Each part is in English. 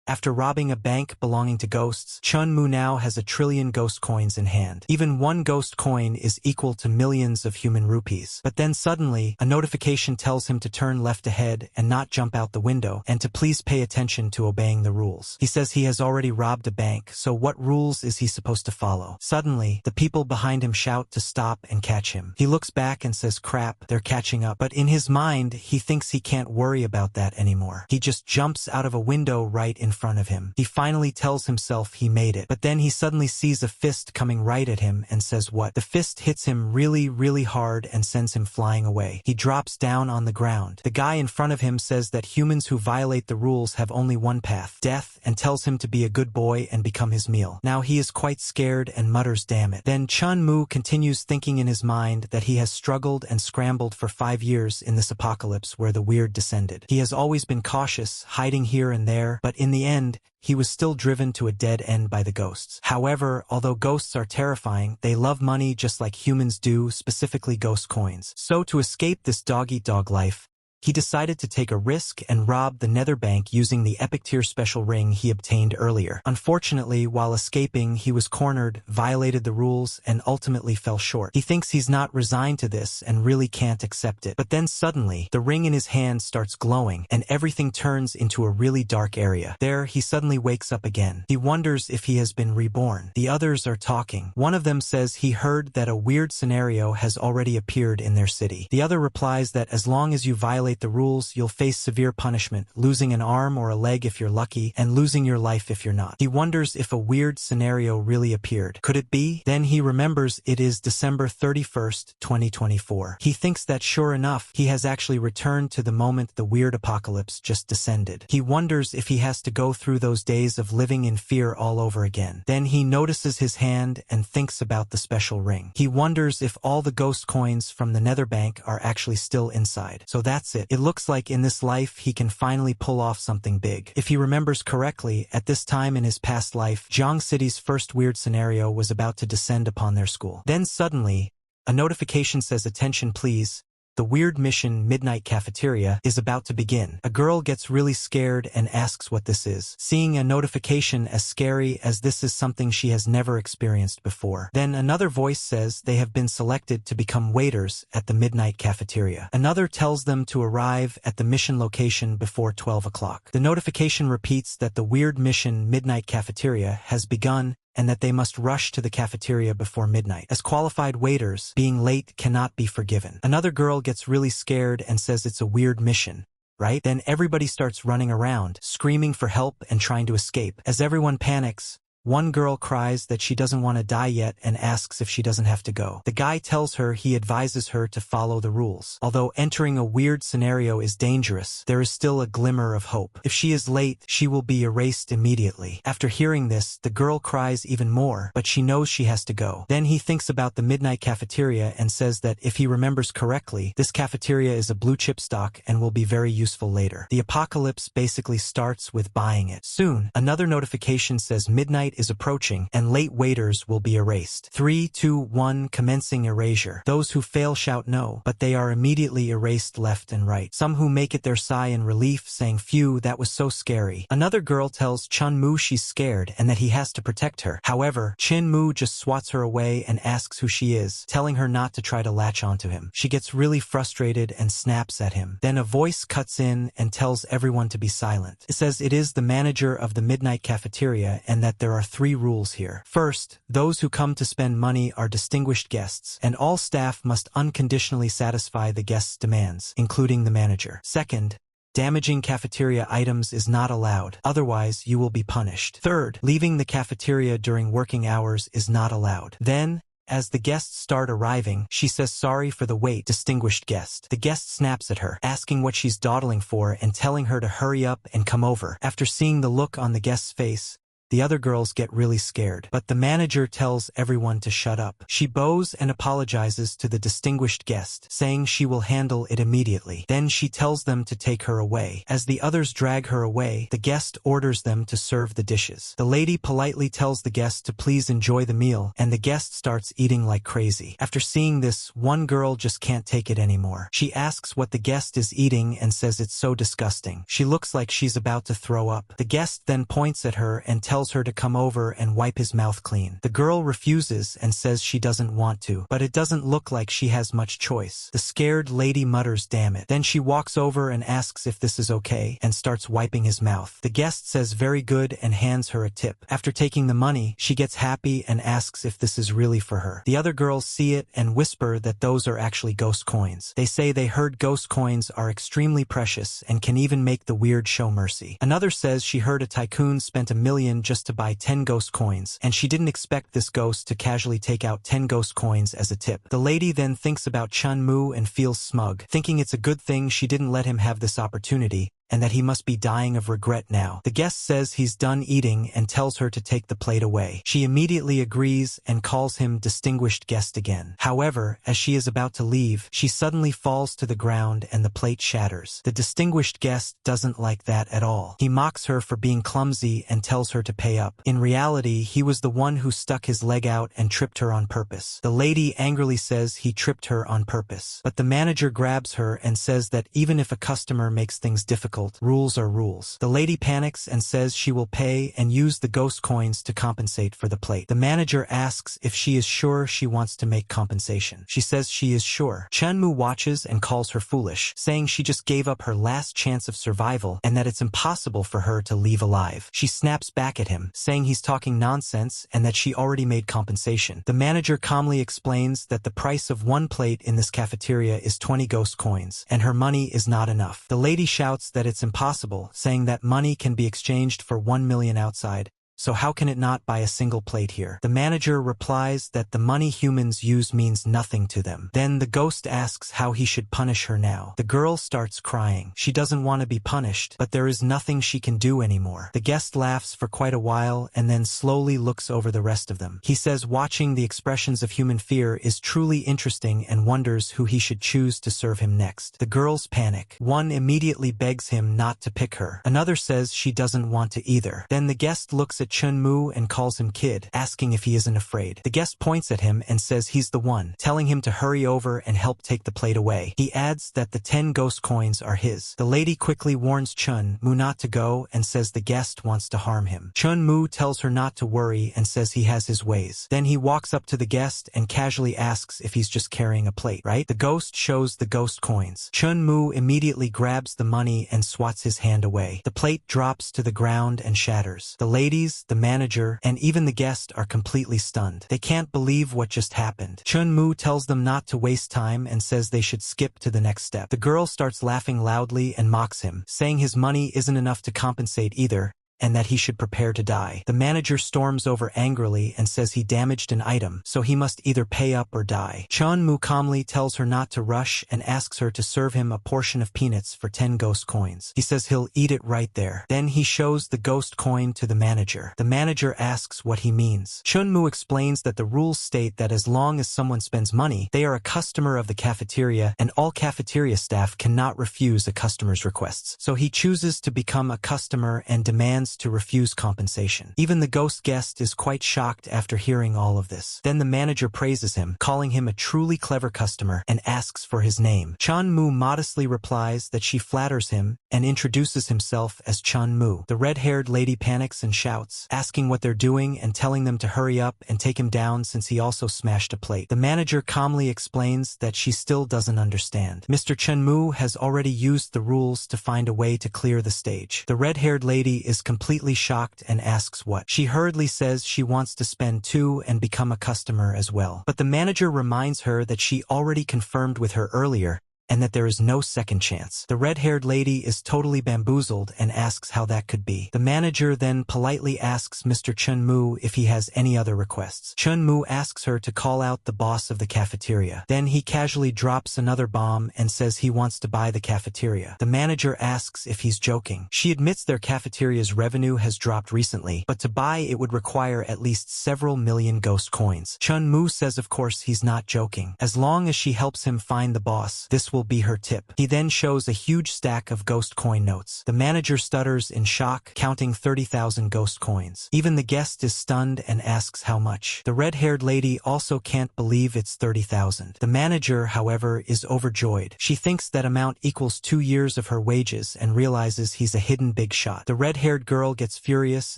After robbing a bank belonging to ghosts, Chen Mu now has 1,000,000,000,000 ghost coins in hand. Even one ghost coin is equal to millions of human rupees. But then suddenly, a notification tells him to turn left ahead and not jump out the window, and to please pay attention to obeying the rules. He says he has already robbed a bank, so what rules is he supposed to follow? Suddenly, the people behind him shout to stop and catch him. He looks back and says, crap, they're catching up. But in his mind, he thinks he can't worry about that anymore. He just jumps out of a window right in front of him. He finally tells himself he made it. But then he suddenly sees a fist coming right at him and says what? The fist hits him really, really hard and sends him flying away. He drops down on the ground. The guy in front of him says that humans who violate the rules have only one path, death, and tells him to be a good boy and become his meal. Now he is quite scared and mutters, damn it. Then Chen Mu continues thinking in his mind that he has struggled and scrambled for 5 years in this apocalypse where the weird descended. He has always been cautious, hiding here and there, but in the end, he was still driven to a dead end by the ghosts. However, although ghosts are terrifying, they love money just like humans do, specifically ghost coins. So to escape this dog-eat-dog life, he decided to take a risk and rob the Nether Bank using the epic tier special ring he obtained earlier. Unfortunately, while escaping, he was cornered, violated the rules, and ultimately fell short. He thinks he's not resigned to this and really can't accept it. But then suddenly, the ring in his hand starts glowing, and everything turns into a really dark area. There, he suddenly wakes up again. He wonders if he has been reborn. The others are talking. One of them says he heard that a weird scenario has already appeared in their city. The other replies that as long as you violate the rules, you'll face severe punishment, losing an arm or a leg if you're lucky, and losing your life if you're not. He wonders if a weird scenario really appeared. Could it be? Then he remembers it is December 31st, 2024. He thinks that sure enough, he has actually returned to the moment the weird apocalypse just descended. He wonders if he has to go through those days of living in fear all over again. Then he notices his hand and thinks about the special ring. He wonders if all the ghost coins from the Nether Bank are actually still inside. So that's it. It looks like in this life he can finally pull off something big. If he remembers correctly, at this time in his past life, Jiang City's first weird scenario was about to descend upon their school. Then suddenly, a notification says, attention please. The weird mission Midnight Cafeteria is about to begin. A girl gets really scared and asks what this is, seeing a notification as scary as this is something she has never experienced before. Then another voice says they have been selected to become waiters at the Midnight Cafeteria. Another tells them to arrive at the mission location before 12 o'clock. The notification repeats that the weird mission Midnight Cafeteria has begun and that they must rush to the cafeteria before midnight. As qualified waiters, being late cannot be forgiven. Another girl gets really scared and says it's a weird mission, right? Then everybody starts running around, screaming for help and trying to escape. As everyone panics, one girl cries that she doesn't want to die yet and asks if she doesn't have to go. The guy tells her he advises her to follow the rules. Although entering a weird scenario is dangerous, there is still a glimmer of hope. If she is late, she will be erased immediately. After hearing this, the girl cries even more, but she knows she has to go. Then he thinks about the Midnight Cafeteria and says that if he remembers correctly, this cafeteria is a blue chip stock and will be very useful later. The apocalypse basically starts with buying it. Soon, another notification says midnight is approaching and late waiters will be erased. 3, 2, 1, commencing erasure. Those who fail shout no, but they are immediately erased left and right. Some who make it there sigh in relief, saying, phew, that was so scary. Another girl tells Chen Mu she's scared and that he has to protect her. However, Chen Mu just swats her away and asks who she is, telling her not to try to latch onto him. She gets really frustrated and snaps at him. Then a voice cuts in and tells everyone to be silent. It says it is the manager of the Midnight Cafeteria and that there are 3 rules here. First, those who come to spend money are distinguished guests, and all staff must unconditionally satisfy the guests' demands, including the manager. Second, damaging cafeteria items is not allowed, otherwise you will be punished. Third, leaving the cafeteria during working hours is not allowed. Then, as the guests start arriving, she says sorry for the wait, distinguished guest. The guest snaps at her, asking what she's dawdling for and telling her to hurry up and come over. After seeing the look on the guest's face, the other girls get really scared. But the manager tells everyone to shut up. She bows and apologizes to the distinguished guest, saying she will handle it immediately. Then she tells them to take her away. As the others drag her away, the guest orders them to serve the dishes. The lady politely tells the guest to please enjoy the meal, and the guest starts eating like crazy. After seeing this, one girl just can't take it anymore. She asks what the guest is eating and says it's so disgusting. She looks like she's about to throw up. The guest then points at her and tells her to come over and wipe his mouth clean. The girl refuses and says she doesn't want to, but it doesn't look like she has much choice. The scared lady mutters, "Damn it." Then she walks over and asks if this is okay and starts wiping his mouth. The guest says very good and hands her a tip. After taking the money, she gets happy and asks if this is really for her. The other girls see it and whisper that those are actually ghost coins. They say they heard ghost coins are extremely precious and can even make the weird show mercy. Another says she heard a tycoon spent $1 million just to buy 10 ghost coins, and she didn't expect this ghost to casually take out 10 ghost coins as a tip. The lady then thinks about Chen Mu and feels smug, thinking it's a good thing she didn't let him have this opportunity, and that he must be dying of regret now. The guest says he's done eating and tells her to take the plate away. She immediately agrees and calls him distinguished guest again. However, as she is about to leave, she suddenly falls to the ground and the plate shatters. The distinguished guest doesn't like that at all. He mocks her for being clumsy and tells her to pay up. In reality, he was the one who stuck his leg out and tripped her on purpose. The lady angrily says he tripped her on purpose. But the manager grabs her and says that even if a customer makes things difficult, rules are rules. The lady panics and says she will pay and use the ghost coins to compensate for the plate. The manager asks if she is sure she wants to make compensation. She says she is sure. Chen Mu watches and calls her foolish, saying she just gave up her last chance of survival and that it's impossible for her to leave alive. She snaps back at him, saying he's talking nonsense and that she already made compensation. The manager calmly explains that the price of one plate in this cafeteria is 20 ghost coins, and her money is not enough. The lady shouts that it's impossible, saying that money can be exchanged for 1 million outside. So how can it not buy a single plate here? The manager replies that the money humans use means nothing to them. Then the ghost asks how he should punish her now. The girl starts crying. She doesn't want to be punished, but there is nothing she can do anymore. The guest laughs for quite a while and then slowly looks over the rest of them. He says watching the expressions of human fear is truly interesting and wonders who he should choose to serve him next. The girls panic. One immediately begs him not to pick her. Another says she doesn't want to either. Then the guest looks at Chen Mu and calls him kid, asking if he isn't afraid. The guest points at him and says he's the one, telling him to hurry over and help take the plate away. He adds that the 10 ghost coins are his. The lady quickly warns Chen Mu not to go and says the guest wants to harm him. Chen Mu tells her not to worry and says he has his ways. Then he walks up to the guest and casually asks if he's just carrying a plate, right? The ghost shows the ghost coins. Chen Mu immediately grabs the money and swats his hand away. The plate drops to the ground and shatters. The ladies, the manager, and even the guest are completely stunned. They can't believe what just happened. Chen Mu tells them not to waste time and says they should skip to the next step. The girl starts laughing loudly and mocks him, saying his money isn't enough to compensate either, and that he should prepare to die. The manager storms over angrily and says he damaged an item, so he must either pay up or die. Chen Mu calmly tells her not to rush and asks her to serve him a portion of peanuts for 10 ghost coins. He says he'll eat it right there. Then he shows the ghost coin to the manager. The manager asks what he means. Chen Mu explains that the rules state that as long as someone spends money, they are a customer of the cafeteria, and all cafeteria staff cannot refuse a customer's requests. So he chooses to become a customer and demands to refuse compensation. Even the ghost guest is quite shocked after hearing all of this. Then the manager praises him, calling him a truly clever customer, and asks for his name. Chen Mu modestly replies that she flatters him and introduces himself as Chen Mu. The red-haired lady panics and shouts, asking what they're doing and telling them to hurry up and take him down since he also smashed a plate. The manager calmly explains that she still doesn't understand. Mr. Chen Mu has already used the rules to find a way to clear the stage. The red-haired lady is completely shocked and asks what. She hurriedly says she wants to spend too and become a customer as well. But the manager reminds her that she already confirmed with her earlier and that there is no second chance. The red-haired lady is totally bamboozled and asks how that could be. The manager then politely asks Mr. Chen Mu if he has any other requests. Chen Mu asks her to call out the boss of the cafeteria. Then he casually drops another bomb and says he wants to buy the cafeteria. The manager asks if he's joking. She admits their cafeteria's revenue has dropped recently, but to buy it would require at least several million ghost coins. Chen Mu says of course he's not joking. As long as she helps him find the boss, this will be her tip. He then shows a huge stack of ghost coin notes. The manager stutters in shock, counting 30,000 ghost coins. Even the guest is stunned and asks how much. The red-haired lady also can't believe it's 30,000. The manager, however, is overjoyed. She thinks that amount equals 2 years of her wages and realizes he's a hidden big shot. The red-haired girl gets furious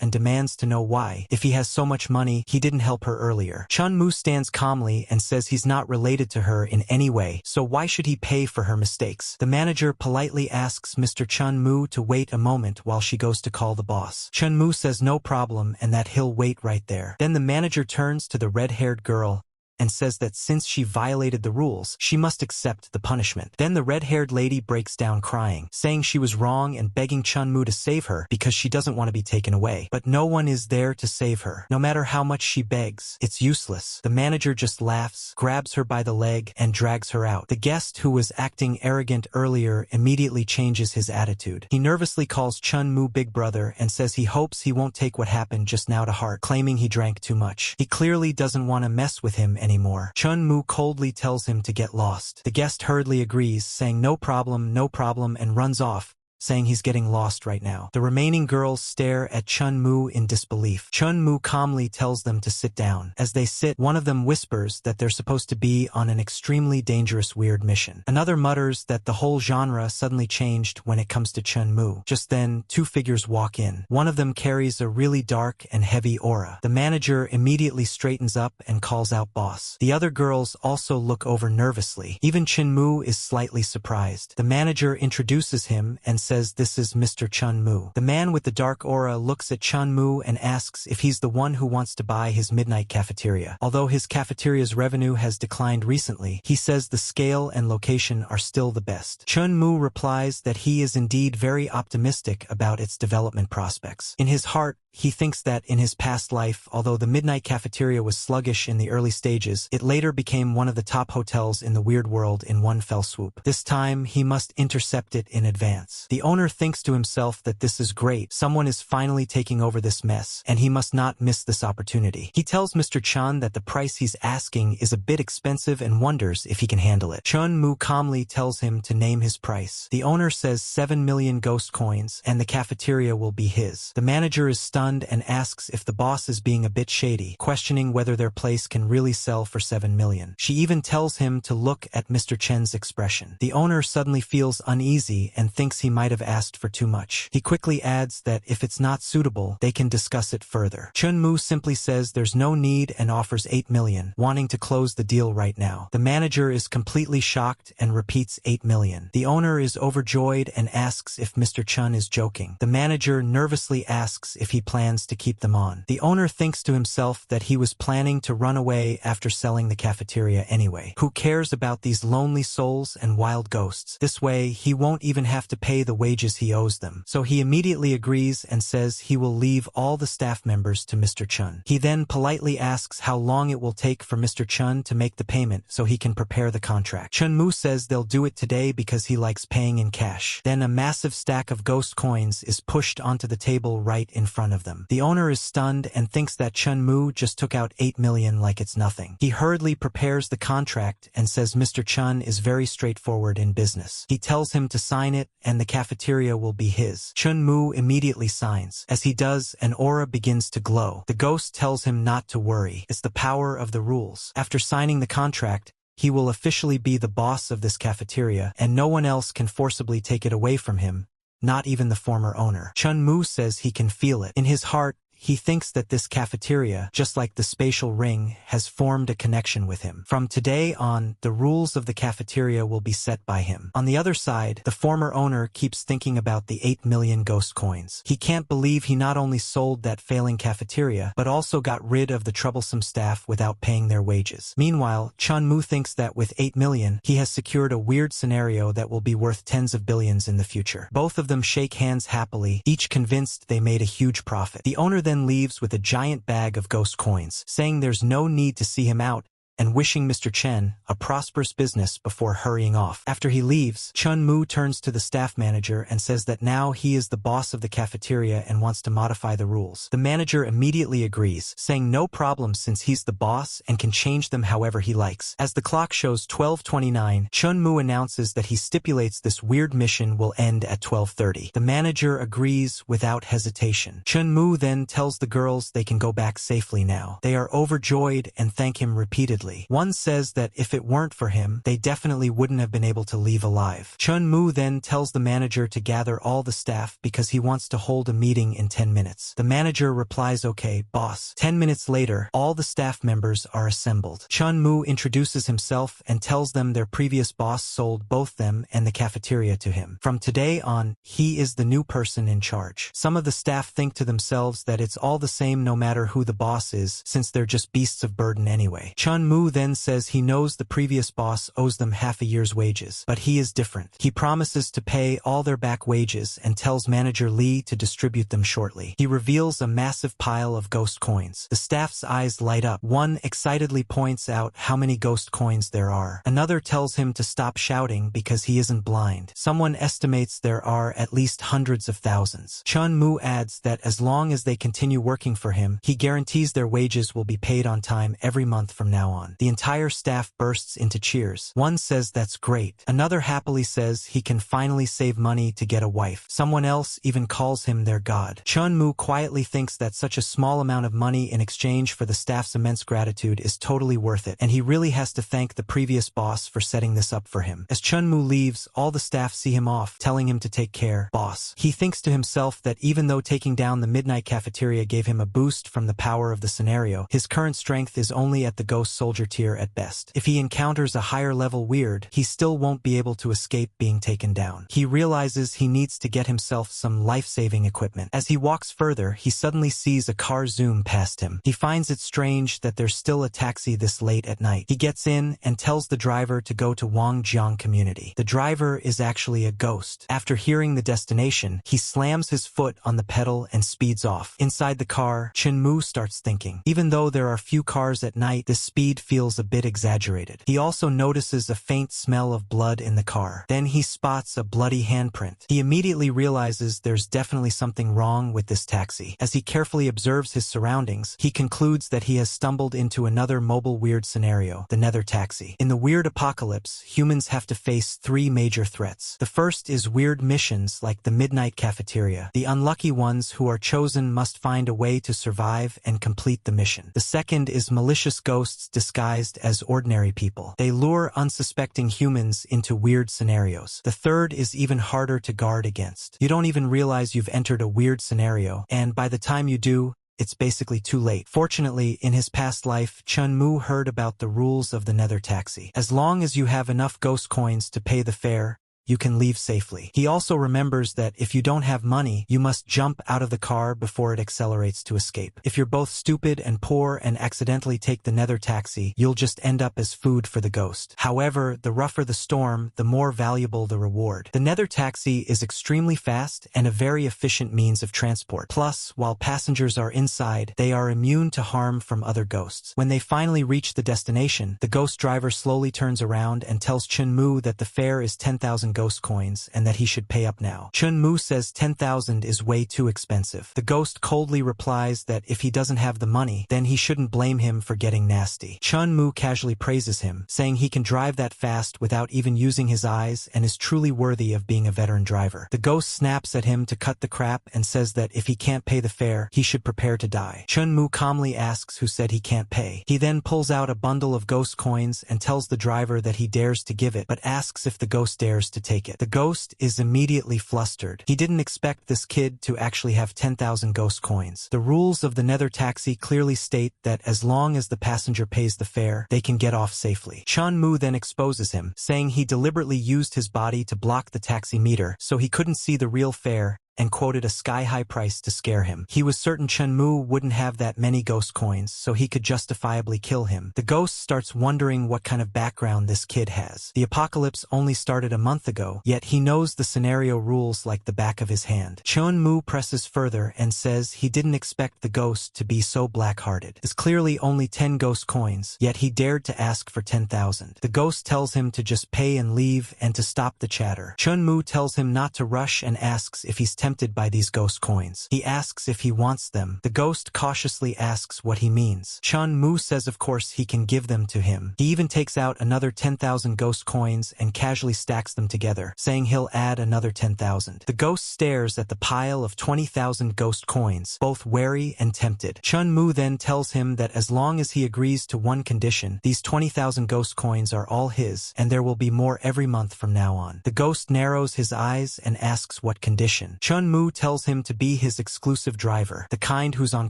and demands to know why, if he has so much money, he didn't help her earlier. Chen Mu stands calmly and says he's not related to her in any way, so why should he pay for her mistakes? The manager politely asks Mr. Chen Mu to wait a moment while she goes to call the boss. Chen Mu says no problem and that he'll wait right there. Then the manager turns to the red-haired girl and says that since she violated the rules, she must accept the punishment. Then the red-haired lady breaks down crying, saying she was wrong and begging Chen Mu to save her because she doesn't want to be taken away. But no one is there to save her. No matter how much she begs, it's useless. The manager just laughs, grabs her by the leg, and drags her out. The guest, who was acting arrogant earlier, immediately changes his attitude. He nervously calls Chen Mu big brother and says he hopes he won't take what happened just now to heart, claiming he drank too much. He clearly doesn't want to mess with him anymore. Chen Mu coldly tells him to get lost. The guest hurriedly agrees, saying no problem, and runs off, saying he's getting lost right now. The remaining girls stare at Chen Mu in disbelief. Chen Mu calmly tells them to sit down. As they sit, one of them whispers that they're supposed to be on an extremely dangerous weird mission. Another mutters that the whole genre suddenly changed when it comes to Chen Mu. Just then, 2 figures walk in. One of them carries a really dark and heavy aura. The manager immediately straightens up and calls out boss. The other girls also look over nervously. Even Chen Mu is slightly surprised. The manager introduces him and says this is Mr. Chen Mu. The man with the dark aura looks at Chen Mu and asks if he's the one who wants to buy his midnight cafeteria. Although his cafeteria's revenue has declined recently, he says the scale and location are still the best. Chen Mu replies that he is indeed very optimistic about its development prospects. In his heart, he thinks that in his past life, although the midnight cafeteria was sluggish in the early stages, it later became one of the top hotels in the weird world in one fell swoop. This time, he must intercept it in advance. The owner thinks to himself that this is great. Someone is finally taking over this mess, and he must not miss this opportunity. He tells Mr. Chen that the price he's asking is a bit expensive and wonders if he can handle it. Chen Mu calmly tells him to name his price. The owner says 7 million ghost coins, and the cafeteria will be his. The manager is stunned and asks if the boss is being a bit shady, questioning whether their place can really sell for 7 million. She even tells him to look at Mr. Chen's expression. The owner suddenly feels uneasy and thinks he might have asked for too much. He quickly adds that if it's not suitable, they can discuss it further. Chen Mu simply says there's no need and offers 8 million, wanting to close the deal right now. The manager is completely shocked and repeats 8 million. The owner is overjoyed and asks if Mr. Chen is joking. The manager nervously asks if he plans to keep them on. The owner thinks to himself that he was planning to run away after selling the cafeteria anyway. Who cares about these lonely souls and wild ghosts? This way, he won't even have to pay the wages he owes them. So he immediately agrees and says he will leave all the staff members to Mr. Chen. He then politely asks how long it will take for Mr. Chen to make the payment so he can prepare the contract. Chen Mu says they'll do it today because he likes paying in cash. Then a massive stack of ghost coins is pushed onto the table right in front of them. The owner is stunned and thinks that Chen Mu just took out 8 million like it's nothing. He hurriedly prepares the contract and says Mr. Chen is very straightforward in business. He tells him to sign it and the cafeteria will be his. Chen Mu immediately signs. As he does, an aura begins to glow. The ghost tells him not to worry. It's the power of the rules. After signing the contract, he will officially be the boss of this cafeteria and no one else can forcibly take it away from him. Not even the former owner. Chen Mu says he can feel it. In his heart, he thinks that this cafeteria, just like the spatial ring, has formed a connection with him. From today on, the rules of the cafeteria will be set by him. On the other side, the former owner keeps thinking about the 8 million ghost coins. He can't believe he not only sold that failing cafeteria, but also got rid of the troublesome staff without paying their wages. Meanwhile, Chen Mu thinks that with 8 million, he has secured a weird scenario that will be worth tens of billions in the future. Both of them shake hands happily, each convinced they made a huge profit. The owner then leaves with a giant bag of ghost coins, saying there's no need to see him out, and wishing Mr. Chen a prosperous business before hurrying off. After he leaves, Chen Mu turns to the staff manager and says that now he is the boss of the cafeteria and wants to modify the rules. The manager immediately agrees, saying no problem since he's the boss and can change them however he likes. As the clock shows 12:29, Chen Mu announces that he stipulates this weird mission will end at 12:30. The manager agrees without hesitation. Chen Mu then tells the girls they can go back safely now. They are overjoyed and thank him repeatedly. One says that if it weren't for him, they definitely wouldn't have been able to leave alive. Chen Mu then tells the manager to gather all the staff because he wants to hold a meeting in 10 minutes. The manager replies, "Okay, boss." 10 minutes later, all the staff members are assembled. Chen Mu introduces himself and tells them their previous boss sold both them and the cafeteria to him. From today on, he is the new person in charge. Some of the staff think to themselves that it's all the same no matter who the boss is, since they're just beasts of burden anyway. Chen Mu then says he knows the previous boss owes them half a year's wages, but he is different. He promises to pay all their back wages and tells manager Lee to distribute them shortly. He reveals a massive pile of ghost coins. The staff's eyes light up. One excitedly points out how many ghost coins there are. Another tells him to stop shouting because he isn't blind. Someone estimates there are at least hundreds of thousands. Chen Mu adds that as long as they continue working for him, he guarantees their wages will be paid on time every month from now on. The entire staff bursts into cheers. One says that's great. Another happily says he can finally save money to get a wife. Someone else even calls him their god. Chen Mu quietly thinks that such a small amount of money in exchange for the staff's immense gratitude is totally worth it, and he really has to thank the previous boss for setting this up for him. As Chen Mu leaves, all the staff see him off, telling him to take care, boss. He thinks to himself that even though taking down the midnight cafeteria gave him a boost from the power of the scenario, his current strength is only at the ghost soldier tier at best. If he encounters a higher level weird, he still won't be able to escape being taken down. He realizes he needs to get himself some life-saving equipment. As he walks further, he suddenly sees a car zoom past him. He finds it strange that there's still a taxi this late at night. He gets in and tells the driver to go to Wangjiang community. The driver is actually a ghost. After hearing the destination, he slams his foot on the pedal and speeds off. Inside the car, Chen Mu starts thinking. Even though there are few cars at night, this speed feels a bit exaggerated. He also notices a faint smell of blood in the car. Then he spots a bloody handprint. He immediately realizes there's definitely something wrong with this taxi. As he carefully observes his surroundings, he concludes that he has stumbled into another mobile weird scenario, the Nether Taxi. In the weird apocalypse, humans have to face three major threats. The first is weird missions like the midnight cafeteria. The unlucky ones who are chosen must find a way to survive and complete the mission. The second is malicious ghosts disguised as ordinary people. They lure unsuspecting humans into weird scenarios. The third is even harder to guard against. You don't even realize you've entered a weird scenario, and by the time you do, it's basically too late. Fortunately, in his past life, Chen Mu heard about the rules of the Nether Taxi. As long as you have enough ghost coins to pay the fare, you can leave safely. He also remembers that if you don't have money, you must jump out of the car before it accelerates to escape. If you're both stupid and poor and accidentally take the Nether Taxi, you'll just end up as food for the ghost. However, the rougher the storm, the more valuable the reward. The Nether Taxi is extremely fast and a very efficient means of transport. Plus, while passengers are inside, they are immune to harm from other ghosts. When they finally reach the destination, the ghost driver slowly turns around and tells Chen Mu that the fare is 10,000 ghost coins and that he should pay up now. Chen Mu says 10,000 is way too expensive. The ghost coldly replies that if he doesn't have the money, then he shouldn't blame him for getting nasty. Chen Mu casually praises him, saying he can drive that fast without even using his eyes and is truly worthy of being a veteran driver. The ghost snaps at him to cut the crap and says that if he can't pay the fare, he should prepare to die. Chen Mu calmly asks who said he can't pay. He then pulls out a bundle of ghost coins and tells the driver that he dares to give it, but asks if the ghost dares to take it. The ghost is immediately flustered. He didn't expect this kid to actually have 10,000 ghost coins. The rules of the Nether taxi clearly state that as long as the passenger pays the fare, they can get off safely. Chen Mu then exposes him, saying he deliberately used his body to block the taxi meter so he couldn't see the real fare, and quoted a sky-high price to scare him. He was certain Chen Mu wouldn't have that many ghost coins, so he could justifiably kill him. The ghost starts wondering what kind of background this kid has. The apocalypse only started a month ago, yet he knows the scenario rules like the back of his hand. Chen Mu presses further and says he didn't expect the ghost to be so black-hearted. There's clearly only 10 ghost coins, yet he dared to ask for 10,000. The ghost tells him to just pay and leave and to stop the chatter. Chen Mu tells him not to rush and asks if he's tempted by these ghost coins. He asks if he wants them. The ghost cautiously asks what he means. Chen Mu says of course he can give them to him. He even takes out another 10,000 ghost coins and casually stacks them together, saying he'll add another 10,000. The ghost stares at the pile of 20,000 ghost coins, both wary and tempted. Chen Mu then tells him that as long as he agrees to one condition, these 20,000 ghost coins are all his, and there will be more every month from now on. The ghost narrows his eyes and asks what condition. Chen Mu tells him to be his exclusive driver, the kind who's on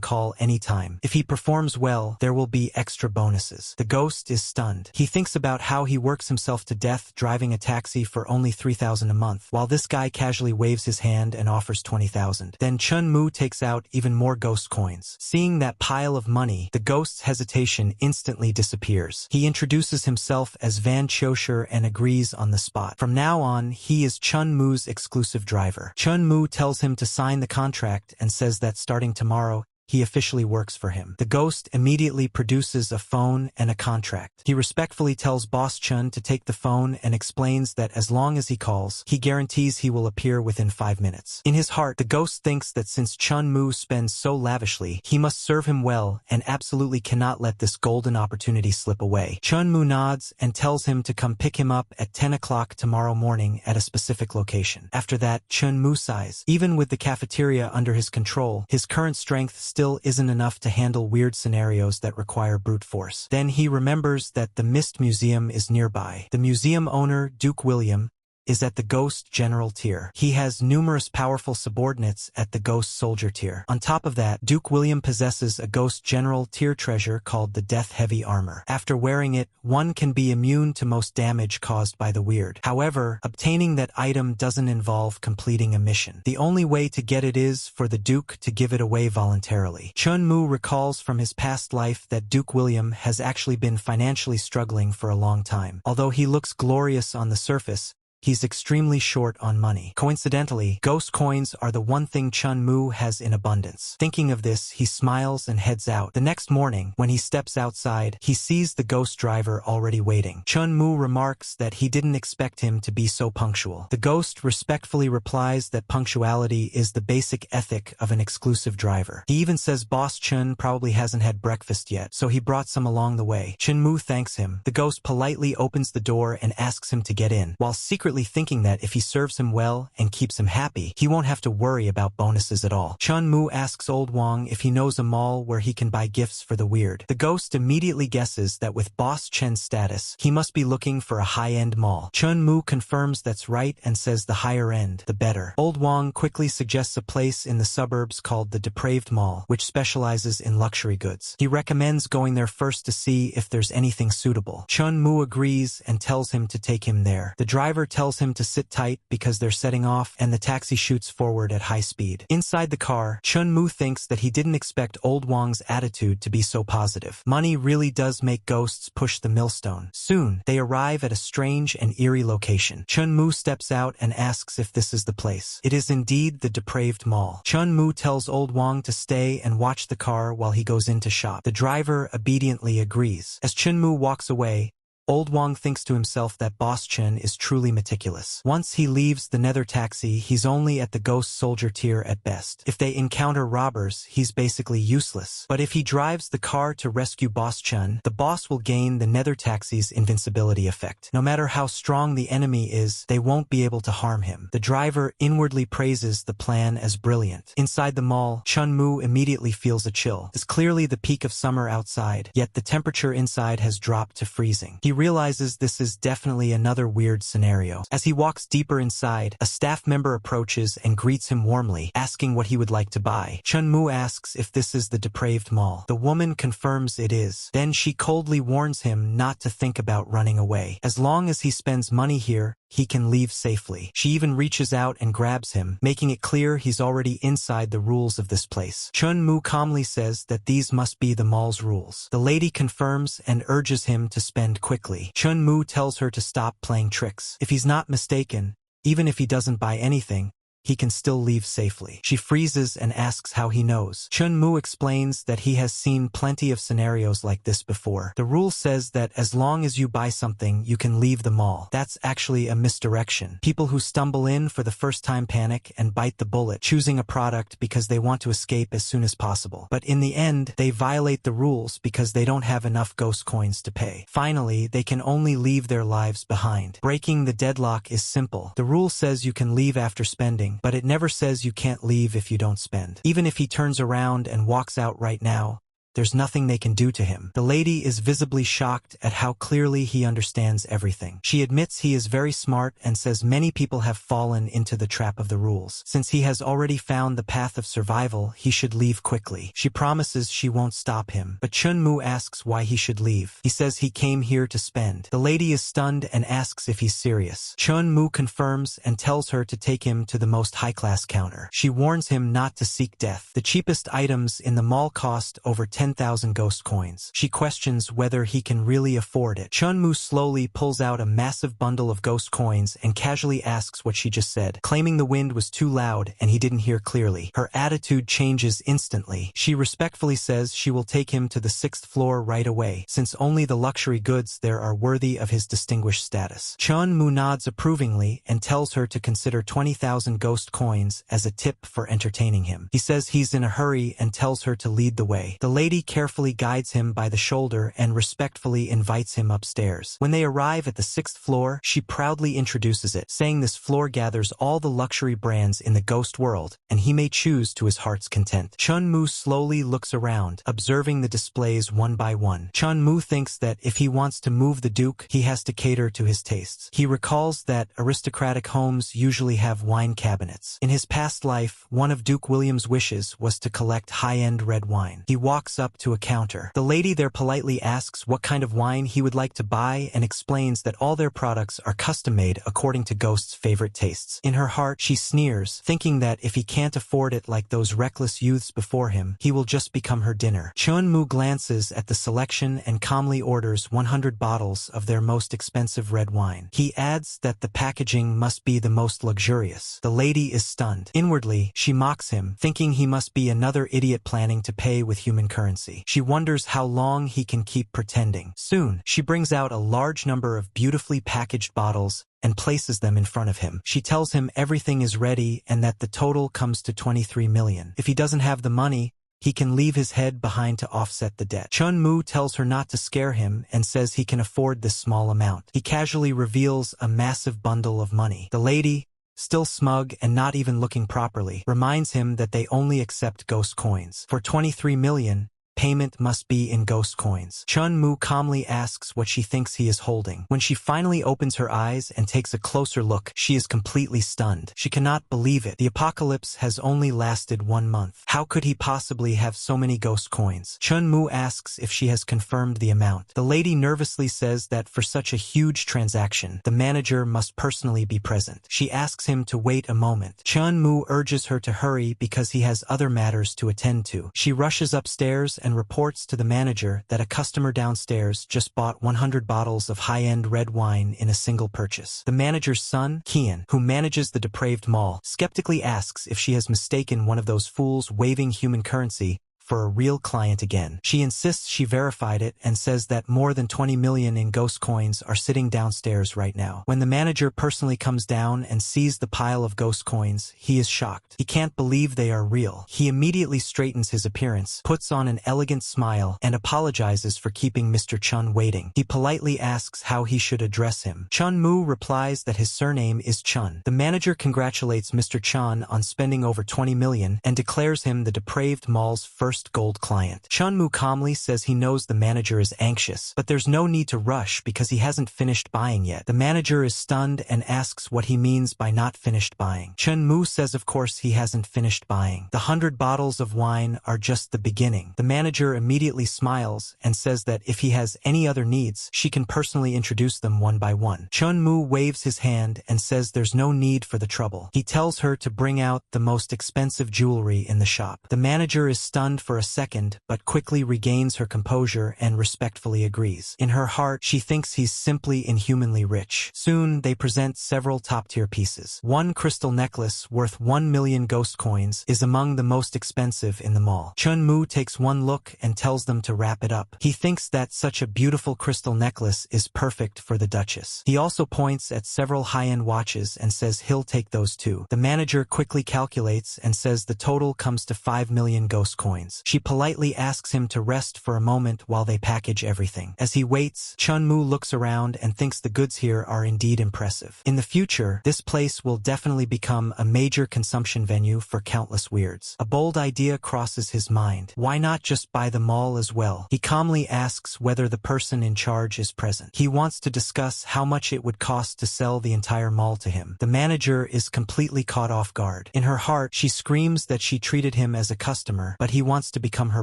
call anytime. If he performs well, there will be extra bonuses. The ghost is stunned. He thinks about how he works himself to death driving a taxi for only 3,000 a month, while this guy casually waves his hand and offers 20,000. Then Chen Mu takes out even more ghost coins. Seeing that pile of money, the ghost's hesitation instantly disappears. He introduces himself as Van Chosher and agrees on the spot. From now on, he is Chen Mu's exclusive driver. Chen Mu tells him to sign the contract and says that starting tomorrow, he officially works for him. The ghost immediately produces a phone and a contract. He respectfully tells Boss Chen to take the phone and explains that as long as he calls, he guarantees he will appear within 5 minutes. In his heart, the ghost thinks that since Chen Mu spends so lavishly, he must serve him well and absolutely cannot let this golden opportunity slip away. Chen Mu nods and tells him to come pick him up at 10 o'clock tomorrow morning at a specific location. After that, Chen Mu sighs. Even with the cafeteria under his control, his current strength still isn't enough to handle weird scenarios that require brute force. Then he remembers that the Mist Museum is nearby. The museum owner, Duke William, is at the Ghost General tier. He has numerous powerful subordinates at the Ghost Soldier tier. On top of that, Duke William possesses a Ghost General tier treasure called the Death Heavy Armor. After wearing it, one can be immune to most damage caused by the weird. However, obtaining that item doesn't involve completing a mission. The only way to get it is for the Duke to give it away voluntarily. Chen Mu recalls from his past life that Duke William has actually been financially struggling for a long time. Although he looks glorious on the surface, he's extremely short on money. Coincidentally, ghost coins are the one thing Chen Mu has in abundance. Thinking of this, he smiles and heads out. The next morning, when he steps outside, he sees the ghost driver already waiting. Chen Mu remarks that he didn't expect him to be so punctual. The ghost respectfully replies that punctuality is the basic ethic of an exclusive driver. He even says Boss Chen probably hasn't had breakfast yet, so he brought some along the way. Chen Mu thanks him. The ghost politely opens the door and asks him to get in, while secretly thinking that if he serves him well and keeps him happy, he won't have to worry about bonuses at all. Chen Mu asks Old Wang if he knows a mall where he can buy gifts for the weird. The ghost immediately guesses that with Boss Chen's status, he must be looking for a high-end mall. Chen Mu confirms that's right and says the higher end, the better. Old Wang quickly suggests a place in the suburbs called the Depraved Mall, which specializes in luxury goods. He recommends going there first to see if there's anything suitable. Chen Mu agrees and tells him to take him there. The driver tells him to sit tight because they're setting off, and the taxi shoots forward at high speed. Inside the car, Chen Mu thinks that he didn't expect Old Wang's attitude to be so positive. Money really does make ghosts push the millstone. Soon, they arrive at a strange and eerie location. Chen Mu steps out and asks if this is the place. It is indeed the Depraved Mall. Chen Mu tells Old Wang to stay and watch the car while he goes in to shop. The driver obediently agrees. As Chen Mu walks away, Old Wang thinks to himself that Boss Chen is truly meticulous. Once he leaves the Nether taxi, he's only at the Ghost Soldier tier at best. If they encounter robbers, he's basically useless. But if he drives the car to rescue Boss Chen, the boss will gain the Nether taxi's invincibility effect. No matter how strong the enemy is, they won't be able to harm him. The driver inwardly praises the plan as brilliant. Inside the mall, Chen Mu immediately feels a chill. It's clearly the peak of summer outside, yet the temperature inside has dropped to freezing. He realizes this is definitely another weird scenario. As he walks deeper inside, a staff member approaches and greets him warmly, asking what he would like to buy. Chen Mu asks if this is the depraved mall. The woman confirms it is. Then she coldly warns him not to think about running away. As long as he spends money here, he can leave safely. She even reaches out and grabs him, making it clear he's already inside the rules of this place. Chen Mu calmly says that these must be the mall's rules. The lady confirms and urges him to spend quickly. Chen Mu tells her to stop playing tricks. If he's not mistaken, even if he doesn't buy anything, he can still leave safely. She freezes and asks how he knows. Chen Mu explains that he has seen plenty of scenarios like this before. The rule says that as long as you buy something, you can leave the mall. That's actually a misdirection. People who stumble in for the first time panic and bite the bullet, choosing a product because they want to escape as soon as possible. But in the end, they violate the rules because they don't have enough ghost coins to pay. Finally, they can only leave their lives behind. Breaking the deadlock is simple. The rule says you can leave after spending, but it never says you can't leave if you don't spend. Even if he turns around and walks out right now, there's nothing they can do to him. The lady is visibly shocked at how clearly he understands everything. She admits he is very smart and says many people have fallen into the trap of the rules. Since he has already found the path of survival, he should leave quickly. She promises she won't stop him, but Chen Mu asks why he should leave. He says he came here to spend. The lady is stunned and asks if he's serious. Chen Mu confirms and tells her to take him to the most high-class counter. She warns him not to seek death. The cheapest items in the mall cost over 10,000 ghost coins. She questions whether he can really afford it. Chen Mu slowly pulls out a massive bundle of ghost coins and casually asks what she just said, claiming the wind was too loud and he didn't hear clearly. Her attitude changes instantly. She respectfully says she will take him to the 6th floor right away, since only the luxury goods there are worthy of his distinguished status. Chen Mu nods approvingly and tells her to consider 20,000 ghost coins as a tip for entertaining him. He says he's in a hurry and tells her to lead the way. The lady carefully guides him by the shoulder and respectfully invites him upstairs. When they arrive at the 6th floor, she proudly introduces it, saying this floor gathers all the luxury brands in the ghost world, and he may choose to his heart's content. Chen Mu slowly looks around, observing the displays one by one. Chen Mu thinks that if he wants to move the Duke, he has to cater to his tastes. He recalls that aristocratic homes usually have wine cabinets. In his past life, one of Duke William's wishes was to collect high-end red wine. He walks up to a counter. The lady there politely asks what kind of wine he would like to buy and explains that all their products are custom-made according to Ghost's favorite tastes. In her heart, she sneers, thinking that if he can't afford it like those reckless youths before him, he will just become her dinner. Chen Mu glances at the selection and calmly orders 100 bottles of their most expensive red wine. He adds that the packaging must be the most luxurious. The lady is stunned. Inwardly, she mocks him, thinking he must be another idiot planning to pay with human currency. She wonders how long he can keep pretending. Soon, she brings out a large number of beautifully packaged bottles and places them in front of him. She tells him everything is ready and that the total comes to 23 million. If he doesn't have the money, he can leave his head behind to offset the debt. Chen Mu tells her not to scare him and says he can afford this small amount. He casually reveals a massive bundle of money. The lady, still smug and not even looking properly, reminds him that they only accept ghost coins. For 23 million, payment must be in ghost coins. Chen Mu calmly asks what she thinks he is holding. When she finally opens her eyes and takes a closer look, she is completely stunned. She cannot believe it. The apocalypse has only lasted 1 month. How could he possibly have so many ghost coins? Chen Mu asks if she has confirmed the amount. The lady nervously says that for such a huge transaction, the manager must personally be present. She asks him to wait a moment. Chen Mu urges her to hurry because he has other matters to attend to. She rushes upstairs and reports to the manager that a customer downstairs just bought 100 bottles of high-end red wine in a single purchase. The manager's son, Kian, who manages the depraved mall, skeptically asks if she has mistaken one of those fools waving human currency for a real client again. She insists she verified it and says that more than 20 million in ghost coins are sitting downstairs right now. When the manager personally comes down and sees the pile of ghost coins, he is shocked. He can't believe they are real. He immediately straightens his appearance, puts on an elegant smile, and apologizes for keeping Mr. Chun waiting. He politely asks how he should address him. Chen Mu replies that his surname is Chun. The manager congratulates Mr. Chun on spending over 20 million and declares him the depraved mall's first first gold client. Chen Mu calmly says he knows the manager is anxious, but there's no need to rush because he hasn't finished buying yet. The manager is stunned and asks what he means by not finished buying. Chen Mu says of course he hasn't finished buying. The 100 bottles of wine are just the beginning. The manager immediately smiles and says that if he has any other needs, she can personally introduce them one by one. Chen Mu waves his hand and says there's no need for the trouble. He tells her to bring out the most expensive jewelry in the shop. The manager is stunned for a second, but quickly regains her composure and respectfully agrees. In her heart, she thinks he's simply inhumanly rich. Soon, they present several top-tier pieces. One crystal necklace worth 1 million ghost coins is among the most expensive in the mall. Chen Mu takes one look and tells them to wrap it up. He thinks that such a beautiful crystal necklace is perfect for the Duchess. He also points at several high-end watches and says he'll take those too. The manager quickly calculates and says the total comes to 5 million ghost coins. She politely asks him to rest for a moment while they package everything. As he waits, Chen Mu looks around and thinks the goods here are indeed impressive. In the future, this place will definitely become a major consumption venue for countless weirds. A bold idea crosses his mind. Why not just buy the mall as well? He calmly asks whether the person in charge is present. He wants to discuss how much it would cost to sell the entire mall to him. The manager is completely caught off guard. In her heart, she screams that she treated him as a customer, but he wants to become her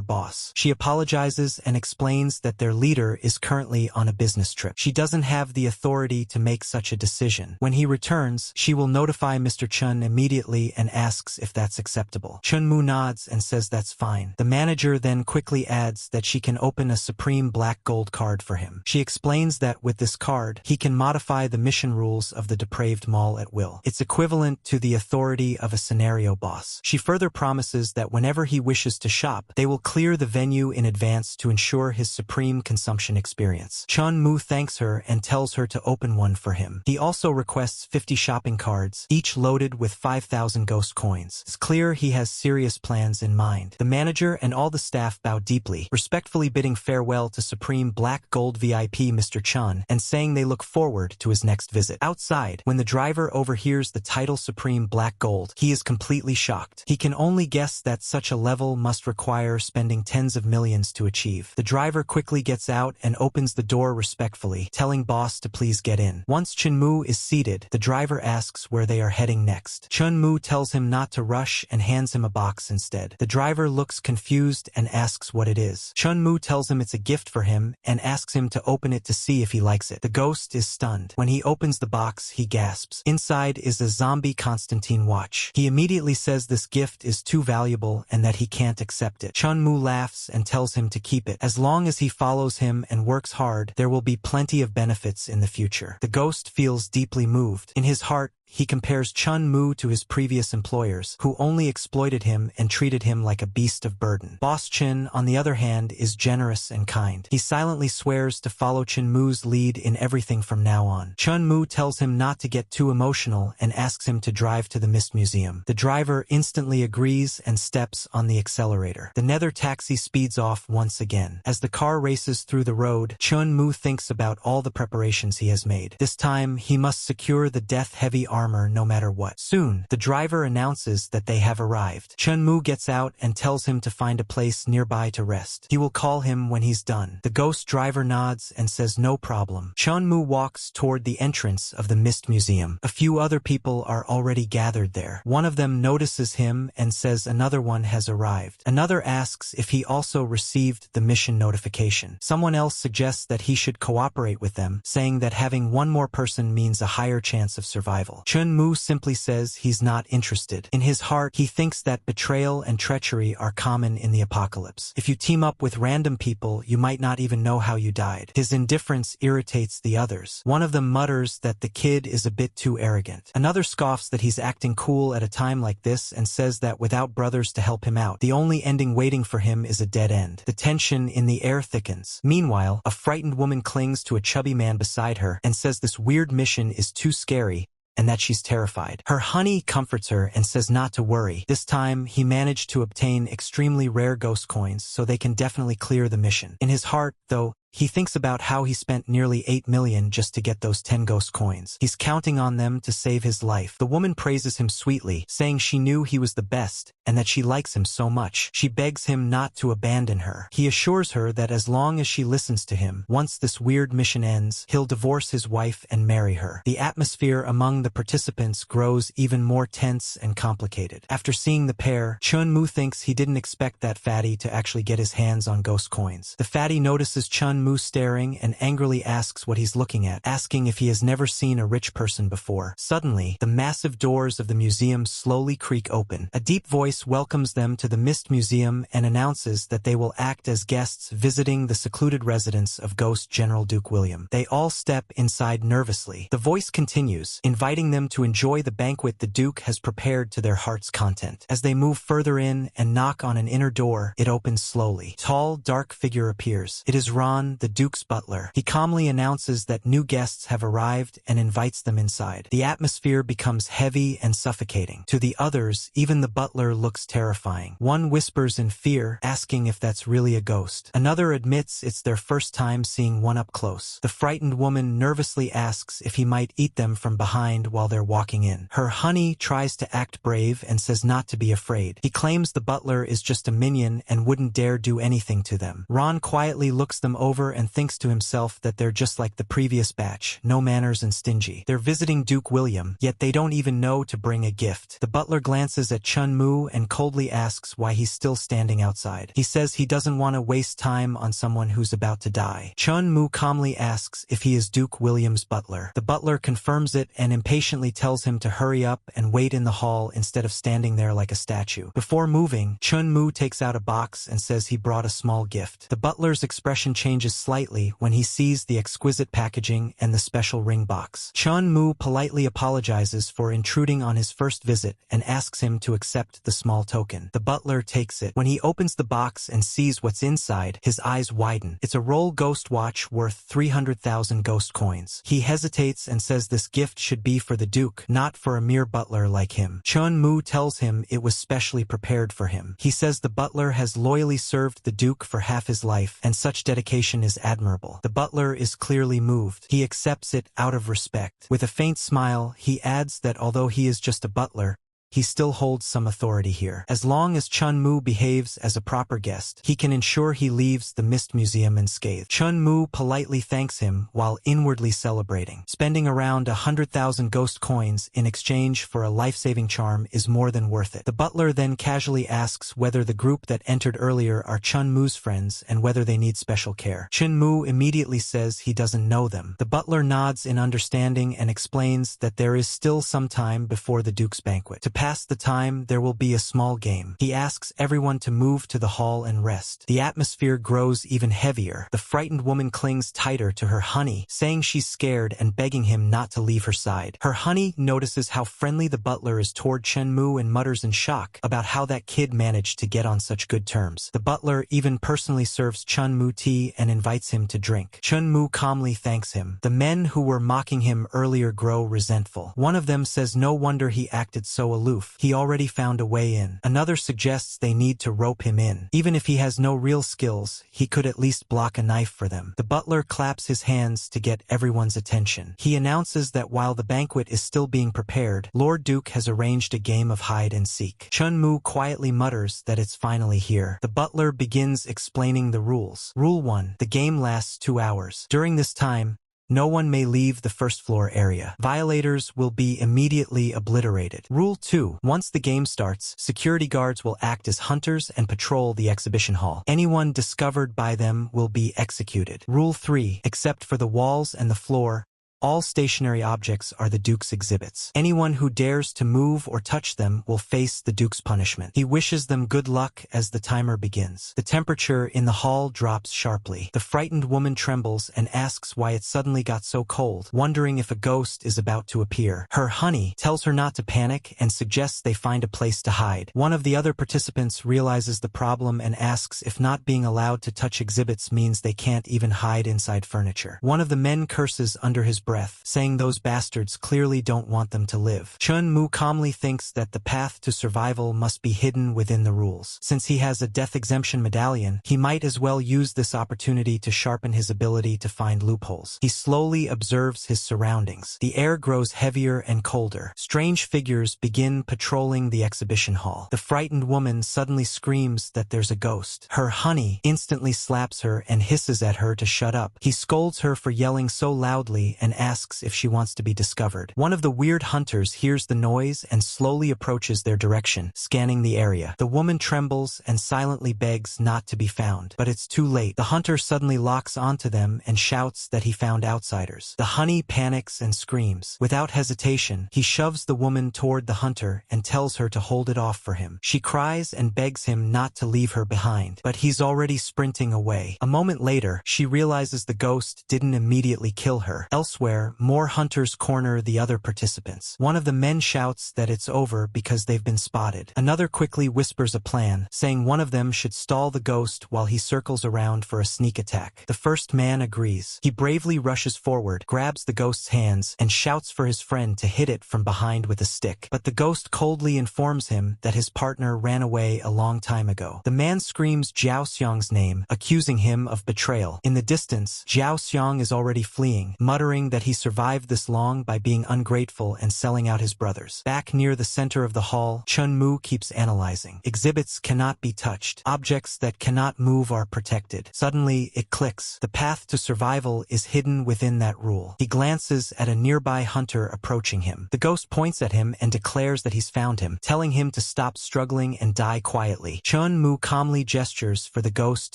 boss. She apologizes and explains that their leader is currently on a business trip. She doesn't have the authority to make such a decision. When he returns, she will notify Mr. Chen immediately and asks if that's acceptable. Chen Mu nods and says that's fine. The manager then quickly adds that she can open a supreme black gold card for him. She explains that with this card, he can modify the mission rules of the depraved mall at will. It's equivalent to the authority of a scenario boss. She further promises that whenever he wishes to shop, they will clear the venue in advance to ensure his supreme consumption experience. Chen Mu thanks her and tells her to open one for him. He also requests 50 shopping cards, each loaded with 5,000 ghost coins. It's clear he has serious plans in mind. The manager and all the staff bow deeply, respectfully bidding farewell to Supreme Black Gold VIP Mr. Chen and saying they look forward to his next visit. Outside, when the driver overhears the title Supreme Black Gold, he is completely shocked. He can only guess that such a level must require spending tens of millions to achieve. The driver quickly gets out and opens the door respectfully, telling boss to please get in. Once Chen Mu is seated, the driver asks where they are heading next. Chen Mu tells him not to rush and hands him a box instead. The driver looks confused and asks what it is. Chen Mu tells him it's a gift for him and asks him to open it to see if he likes it. The ghost is stunned. When he opens the box, he gasps. Inside is a zombie Constantine watch. He immediately says this gift is too valuable and that he can't accept it. Chen Mu laughs and tells him to keep it. As long as he follows him and works hard, there will be plenty of benefits in the future. The ghost feels deeply moved. In his heart, he compares Chen Mu to his previous employers, who only exploited him and treated him like a beast of burden. Boss Chen, on the other hand, is generous and kind. He silently swears to follow Chen Mu's lead in everything from now on. Chen Mu tells him not to get too emotional and asks him to drive to the Mist Museum. The driver instantly agrees and steps on the accelerator. The nether taxi speeds off once again. As the car races through the road, Chen Mu thinks about all the preparations he has made. This time, he must secure the death-heavy armor no matter what. Soon, the driver announces that they have arrived. Chen Mu gets out and tells him to find a place nearby to rest. He will call him when he's done. The ghost driver nods and says no problem. Chen Mu walks toward the entrance of the Mist Museum. A few other people are already gathered there. One of them notices him and says another one has arrived. Another asks if he also received the mission notification. Someone else suggests that he should cooperate with them, saying that having one more person means a higher chance of survival. Chen Mu simply says he's not interested. In his heart, he thinks that betrayal and treachery are common in the apocalypse. If you team up with random people, you might not even know how you died. His indifference irritates the others. One of them mutters that the kid is a bit too arrogant. Another scoffs that he's acting cool at a time like this and says that without brothers to help him out, the only ending waiting for him is a dead end. The tension in the air thickens. Meanwhile, a frightened woman clings to a chubby man beside her and says this weird mission is too scary and that she's terrified. Her honey comforts her and says not to worry. This time, he managed to obtain extremely rare ghost coins, so they can definitely clear the mission. In his heart, though, He thinks about how he spent nearly 8 million just to get those 10 ghost coins. He's counting on them to save his life. The woman praises him sweetly, saying she knew he was the best and that she likes him so much. She begs him not to abandon her. He assures her that as long as she listens to him, once this weird mission ends, he'll divorce his wife and marry her. The atmosphere among the participants grows even more tense and complicated. After seeing the pair, Chen Mu thinks he didn't expect that fatty to actually get his hands on ghost coins. The fatty notices Chen Mu staring and angrily asks what he's looking at, asking if he has never seen a rich person before. Suddenly, the massive doors of the museum slowly creak open. A deep voice welcomes them to the Mist Museum and announces that they will act as guests visiting the secluded residence of Ghost General Duke William. They all step inside nervously. The voice continues, inviting them to enjoy the banquet the Duke has prepared to their heart's content. As they move further in and knock on an inner door, it opens slowly. Tall, dark figure appears. It is Ron, the Duke's butler. He calmly announces that new guests have arrived and invites them inside. The atmosphere becomes heavy and suffocating. To the others, even the butler looks terrifying. One whispers in fear, asking if that's really a ghost. Another admits it's their first time seeing one up close. The frightened woman nervously asks if he might eat them from behind while they're walking in. Her honey tries to act brave and says not to be afraid. He claims the butler is just a minion and wouldn't dare do anything to them. Ron quietly looks them over and thinks to himself that they're just like the previous batch, no manners and stingy. They're visiting Duke William, yet they don't even know to bring a gift. The butler glances at Chen Mu and coldly asks why he's still standing outside. He says he doesn't want to waste time on someone who's about to die. Chen Mu calmly asks if he is Duke William's butler. The butler confirms it and impatiently tells him to hurry up and wait in the hall instead of standing there like a statue. Before moving, Chen Mu takes out a box and says he brought a small gift. The butler's expression changes slightly when he sees the exquisite packaging and the special ring box. Chen Mu politely apologizes for intruding on his first visit and asks him to accept the small token. The butler takes it. When he opens the box and sees what's inside, his eyes widen. It's a roll ghost watch worth 300,000 ghost coins. He hesitates and says this gift should be for the Duke, not for a mere butler like him. Chen Mu tells him it was specially prepared for him. He says the butler has loyally served the Duke for half his life, and such dedication is admirable. The butler is clearly moved. He accepts it out of respect. With a faint smile, he adds that although he is just a butler, he still holds some authority here. As long as Chen Mu behaves as a proper guest, he can ensure he leaves the Mist Museum unscathed. Chen Mu politely thanks him while inwardly celebrating. Spending around 100,000 ghost coins in exchange for a life-saving charm is more than worth it. The butler then casually asks whether the group that entered earlier are Chen Mu's friends and whether they need special care. Chen Mu immediately says he doesn't know them. The butler nods in understanding and explains that there is still some time before the Duke's banquet. To pass the time, there will be a small game. He asks everyone to move to the hall and rest. The atmosphere grows even heavier. The frightened woman clings tighter to her honey, saying she's scared and begging him not to leave her side. Her honey notices how friendly the butler is toward Chen Mu and mutters in shock about how that kid managed to get on such good terms. The butler even personally serves Chen Mu tea and invites him to drink. Chen Mu calmly thanks him. The men who were mocking him earlier grow resentful. One of them says no wonder he acted so aloof. He already found a way in. Another suggests they need to rope him in. Even if he has no real skills, he could at least block a knife for them. The butler claps his hands to get everyone's attention. He announces that while the banquet is still being prepared, Lord Duke has arranged a game of hide and seek. Chen Mu quietly mutters that it's finally here. The butler begins explaining the rules. Rule 1. The game lasts 2 hours. During this time, no one may leave the first floor area. Violators will be immediately obliterated. Rule 2. Once the game starts, security guards will act as hunters and patrol the exhibition hall. Anyone discovered by them will be executed. Rule 3. Except for the walls and the floor, all stationary objects are the Duke's exhibits. Anyone who dares to move or touch them will face the Duke's punishment. He wishes them good luck as the timer begins. The temperature in the hall drops sharply. The frightened woman trembles and asks why it suddenly got so cold, wondering if a ghost is about to appear. Her honey tells her not to panic and suggests they find a place to hide. One of the other participants realizes the problem and asks if not being allowed to touch exhibits means they can't even hide inside furniture. One of the men curses under his breath, saying those bastards clearly don't want them to live. Chen Mu calmly thinks that the path to survival must be hidden within the rules. Since he has a death exemption medallion, he might as well use this opportunity to sharpen his ability to find loopholes. He slowly observes his surroundings. The air grows heavier and colder. Strange figures begin patrolling the exhibition hall. The frightened woman suddenly screams that there's a ghost. Her honey instantly slaps her and hisses at her to shut up. He scolds her for yelling so loudly and asks if she wants to be discovered. One of the weird hunters hears the noise and slowly approaches their direction, scanning the area. The woman trembles and silently begs not to be found, but it's too late. The hunter suddenly locks onto them and shouts that he found outsiders. The honey panics and screams. Without hesitation, he shoves the woman toward the hunter and tells her to hold it off for him. She cries and begs him not to leave her behind, but he's already sprinting away. A moment later, she realizes the ghost didn't immediately kill her. Elsewhere, more hunters corner the other participants. One of the men shouts that it's over because they've been spotted. Another quickly whispers a plan, saying one of them should stall the ghost while he circles around for a sneak attack. The first man agrees. He bravely rushes forward, grabs the ghost's hands, and shouts for his friend to hit it from behind with a stick. But the ghost coldly informs him that his partner ran away a long time ago. The man screams Jiao Xiang's name, accusing him of betrayal. In the distance, Jiao Xiang is already fleeing, muttering that he survived this long by being ungrateful and selling out his brothers. Back near the center of the hall, Chen Mu keeps analyzing. Exhibits cannot be touched. Objects that cannot move are protected. Suddenly, it clicks. The path to survival is hidden within that rule. He glances at a nearby hunter approaching him. The ghost points at him and declares that he's found him, telling him to stop struggling and die quietly. Chen Mu calmly gestures for the ghost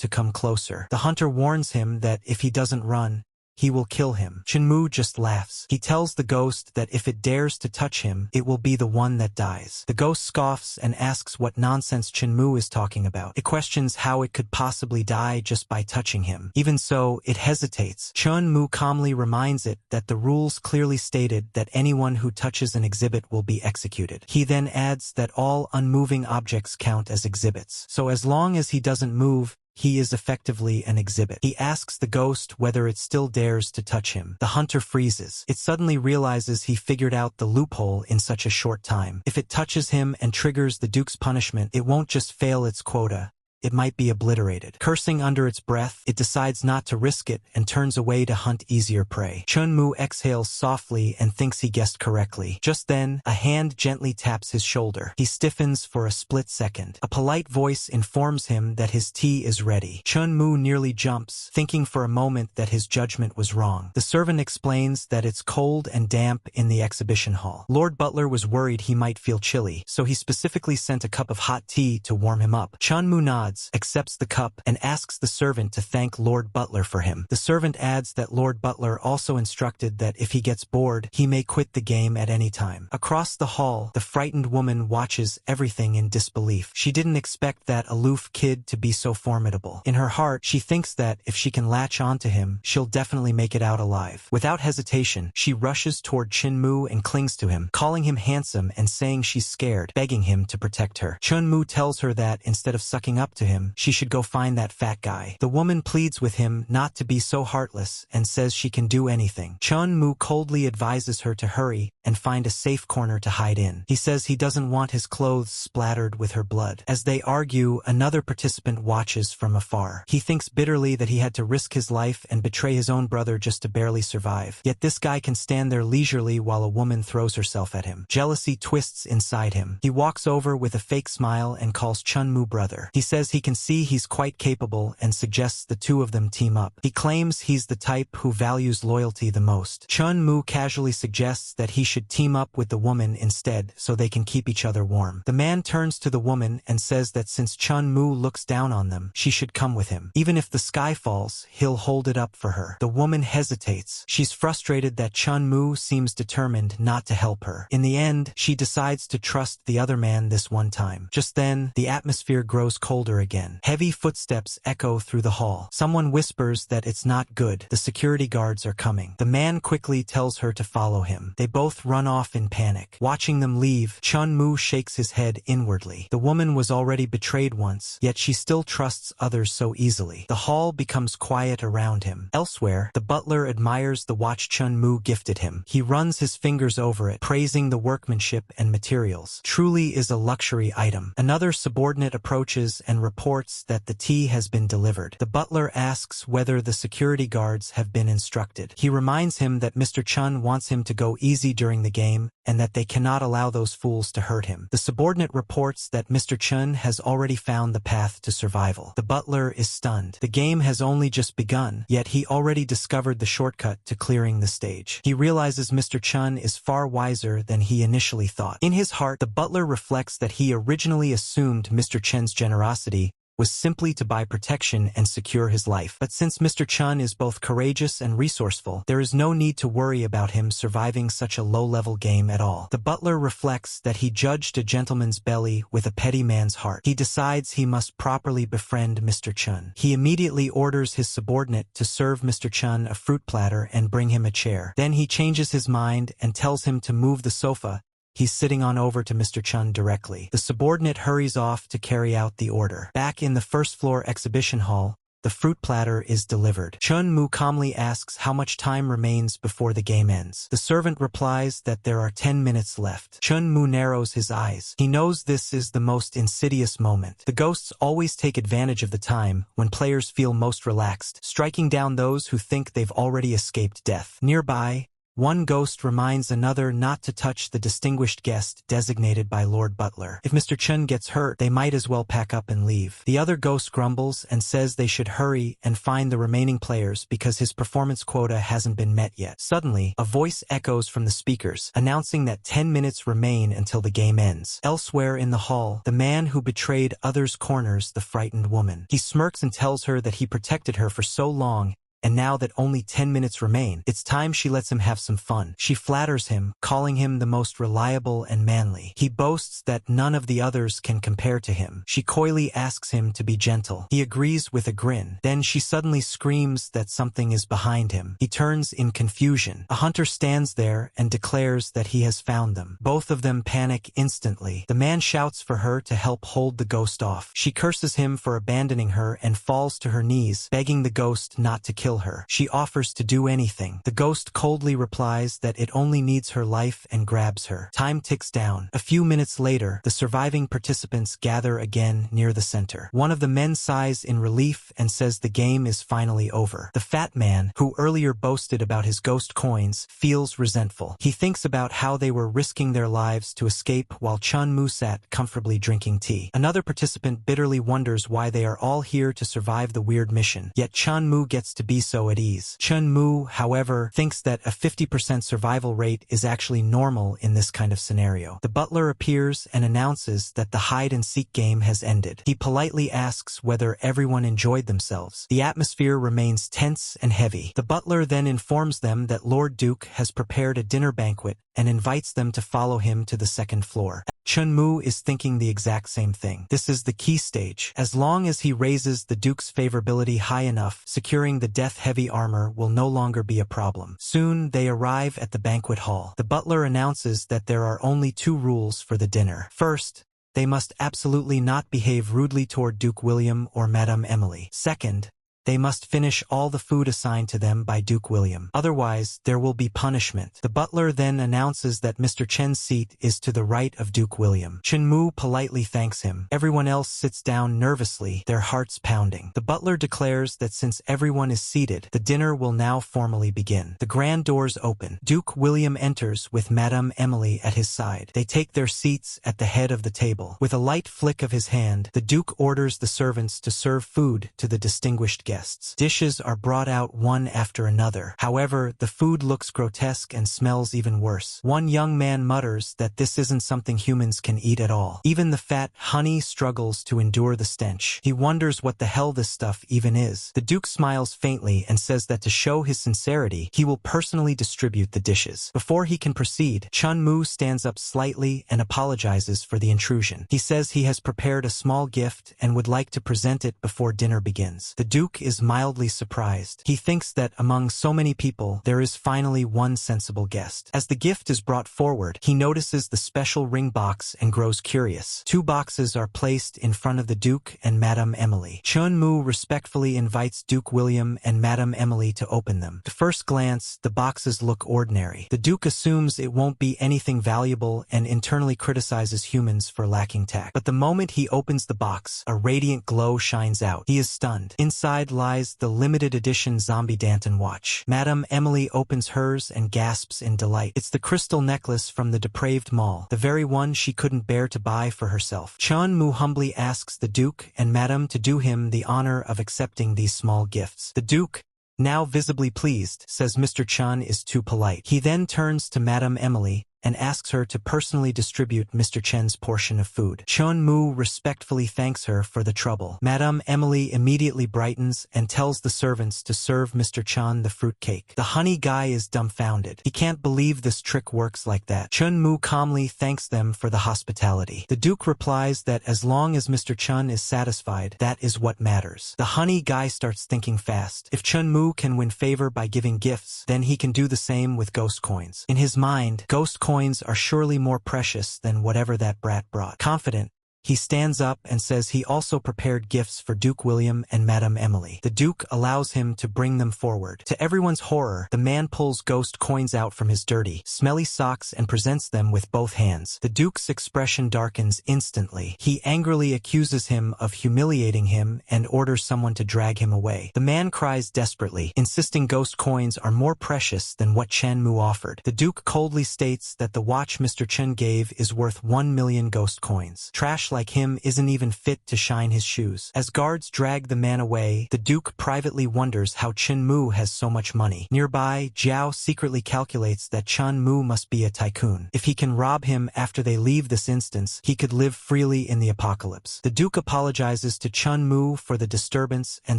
to come closer. The hunter warns him that if he doesn't run, he will kill him. Chen Mu just laughs. He tells the ghost that if it dares to touch him, it will be the one that dies. The ghost scoffs and asks what nonsense Chen Mu is talking about. It questions how it could possibly die just by touching him. Even so, it hesitates. Chen Mu calmly reminds it that the rules clearly stated that anyone who touches an exhibit will be executed. He then adds that all unmoving objects count as exhibits. So as long as he doesn't move, he is effectively an exhibit. He asks the ghost whether it still dares to touch him. The hunter freezes. It suddenly realizes he figured out the loophole in such a short time. If it touches him and triggers the Duke's punishment, it won't just fail its quota. It might be obliterated. Cursing under its breath, it decides not to risk it and turns away to hunt easier prey. Chen Mu exhales softly and thinks he guessed correctly. Just then, a hand gently taps his shoulder. He stiffens for a split second. A polite voice informs him that his tea is ready. Chen Mu nearly jumps, thinking for a moment that his judgment was wrong. The servant explains that it's cold and damp in the exhibition hall. Lord Butler was worried he might feel chilly, so he specifically sent a cup of hot tea to warm him up. Chen Mu nods, accepts the cup, and asks the servant to thank Lord Butler for him. The servant adds that Lord Butler also instructed that if he gets bored, he may quit the game at any time. Across the hall, the frightened woman watches everything in disbelief. She didn't expect that aloof kid to be so formidable. In her heart, she thinks that if she can latch onto him, she'll definitely make it out alive. Without hesitation, she rushes toward Chen Mu and clings to him, calling him handsome and saying she's scared, begging him to protect her. Chen Mu tells her that instead of sucking up to him, she should go find that fat guy. The woman pleads with him not to be so heartless and says she can do anything. Chen Mu coldly advises her to hurry and find a safe corner to hide in. He says he doesn't want his clothes splattered with her blood. As they argue, another participant watches from afar. He thinks bitterly that he had to risk his life and betray his own brother just to barely survive. Yet this guy can stand there leisurely while a woman throws herself at him. Jealousy twists inside him. He walks over with a fake smile and calls Chen Mu brother. He says he can see he's quite capable and suggests the two of them team up. He claims he's the type who values loyalty the most. Chen Mu casually suggests that he should team up with the woman instead so they can keep each other warm. The man turns to the woman and says that since Chen Mu looks down on them, she should come with him. Even if the sky falls, he'll hold it up for her. The woman hesitates. She's frustrated that Chen Mu seems determined not to help her. In the end, she decides to trust the other man this one time. Just then, the atmosphere grows colder again. Heavy footsteps echo through the hall. Someone whispers that it's not good. The security guards are coming. The man quickly tells her to follow him. They both run off in panic. Watching them leave, Chen Mu shakes his head inwardly. The woman was already betrayed once, yet she still trusts others so easily. The hall becomes quiet around him. Elsewhere, the butler admires the watch Chen Mu gifted him. He runs his fingers over it, praising the workmanship and materials. Truly is a luxury item. Another subordinate approaches and reports that the tea has been delivered. The butler asks whether the security guards have been instructed. He reminds him that Mr. Chen wants him to go easy during the game and that they cannot allow those fools to hurt him. The subordinate reports that Mr. Chen has already found the path to survival. The butler is stunned. The game has only just begun, yet he already discovered the shortcut to clearing the stage. He realizes Mr. Chen is far wiser than he initially thought. In his heart, the butler reflects that he originally assumed Mr. Chen's generosity was simply to buy protection and secure his life. But since Mr. Chen is both courageous and resourceful, there is no need to worry about him surviving such a low-level game at all. The butler reflects that he judged a gentleman's belly with a petty man's heart. He decides he must properly befriend Mr. Chen. He immediately orders his subordinate to serve Mr. Chen a fruit platter and bring him a chair. Then he changes his mind and tells him to move the sofa he's sitting on over to Mr. Chen directly. The subordinate hurries off to carry out the order. Back in the first-floor exhibition hall, the fruit platter is delivered. Chen Mu calmly asks how much time remains before the game ends. The servant replies that there are 10 minutes left. Chen Mu narrows his eyes. He knows this is the most insidious moment. The ghosts always take advantage of the time when players feel most relaxed, striking down those who think they've already escaped death. Nearby, one ghost reminds another not to touch the distinguished guest designated by Lord Butler. If Mr. Chen gets hurt, they might as well pack up and leave. The other ghost grumbles and says they should hurry and find the remaining players because his performance quota hasn't been met yet. Suddenly, a voice echoes from the speakers, announcing that 10 minutes remain until the game ends. Elsewhere in the hall, the man who betrayed others corners the frightened woman. He smirks and tells her that he protected her for so long, and now that only 10 minutes remain, it's time she lets him have some fun. She flatters him, calling him the most reliable and manly. He boasts that none of the others can compare to him. She coyly asks him to be gentle. He agrees with a grin. Then she suddenly screams that something is behind him. He turns in confusion. A hunter stands there and declares that he has found them. Both of them panic instantly. The man shouts for her to help hold the ghost off. She curses him for abandoning her and falls to her knees, begging the ghost not to kill her. She offers to do anything. The ghost coldly replies that it only needs her life and grabs her. Time ticks down. A few minutes later, the surviving participants gather again near the center. One of the men sighs in relief and says the game is finally over. The fat man, who earlier boasted about his ghost coins, feels resentful. He thinks about how they were risking their lives to escape while Chen Mu sat comfortably drinking tea. Another participant bitterly wonders why they are all here to survive the weird mission, yet Chen Mu gets to be so at ease. Chen Mu, however, thinks that a 50% survival rate is actually normal in this kind of scenario. The butler appears and announces that the hide-and-seek game has ended. He politely asks whether everyone enjoyed themselves. The atmosphere remains tense and heavy. The butler then informs them that Lord Duke has prepared a dinner banquet and invites them to follow him to the second floor. Chen Mu is thinking the exact same thing. This is the key stage. As long as he raises the Duke's favorability high enough, securing the death-heavy armor will no longer be a problem. Soon, they arrive at the banquet hall. The butler announces that there are only 2 rules for the dinner. First, they must absolutely not behave rudely toward Duke William or Madame Emily. Second, they must finish all the food assigned to them by Duke William. Otherwise, there will be punishment. The butler then announces that Mr. Chen's seat is to the right of Duke William. Chen Mu politely thanks him. Everyone else sits down nervously, their hearts pounding. The butler declares that since everyone is seated, the dinner will now formally begin. The grand doors open. Duke William enters with Madame Emily at his side. They take their seats at the head of the table. With a light flick of his hand, the Duke orders the servants to serve food to the distinguished guests. guests. Dishes are brought out one after another. However, the food looks grotesque and smells even worse. One young man mutters that this isn't something humans can eat at all. Even the fat honey struggles to endure the stench. He wonders what the hell this stuff even is. The Duke smiles faintly and says that to show his sincerity, he will personally distribute the dishes. Before he can proceed, Chen Mu stands up slightly and apologizes for the intrusion. He says he has prepared a small gift and would like to present it before dinner begins. The Duke is mildly surprised. He thinks that among so many people, there is finally one sensible guest. As the gift is brought forward, he notices the special ring box and grows curious. 2 boxes are placed in front of the Duke and Madame Emily. Chen Mu respectfully invites Duke William and Madame Emily to open them. At first glance, the boxes look ordinary. The Duke assumes it won't be anything valuable and internally criticizes humans for lacking tact. But the moment he opens the box, a radiant glow shines out. He is stunned. Inside lies the limited edition Zombie Danton watch. Madame Emily opens hers and gasps in delight. It's the crystal necklace from the depraved mall, the very one she couldn't bear to buy for herself. Chen Mu humbly asks the Duke and Madame to do him the honor of accepting these small gifts. The Duke, now visibly pleased, says Mr. Chen is too polite. He then turns to Madame Emily and asks her to personally distribute Mr. Chen's portion of food. Chen Mu respectfully thanks her for the trouble. Madame Emily immediately brightens and tells the servants to serve Mr. Chen the fruit cake. The honey guy is dumbfounded. He can't believe this trick works like that. Chen Mu calmly thanks them for the hospitality. The Duke replies that as long as Mr. Chen is satisfied, that is what matters. The honey guy starts thinking fast. If Chen Mu can win favor by giving gifts, then he can do the same with ghost coins. In his mind, ghost coins are surely more precious than whatever that brat brought. Confident, he stands up and says he also prepared gifts for Duke William and Madame Emily. The Duke allows him to bring them forward. To everyone's horror, the man pulls ghost coins out from his dirty, smelly socks and presents them with both hands. The Duke's expression darkens instantly. He angrily accuses him of humiliating him and orders someone to drag him away. The man cries desperately, insisting ghost coins are more precious than what Chen Mu offered. The Duke coldly states that the watch Mr. Chen gave is worth 1 million ghost coins. Trash like him isn't even fit to shine his shoes. As guards drag the man away, the Duke privately wonders how Chen Mu has so much money. Nearby, Jiao secretly calculates that Chen Mu must be a tycoon. If he can rob him after they leave this instance, he could live freely in the apocalypse. The Duke apologizes to Chen Mu for the disturbance and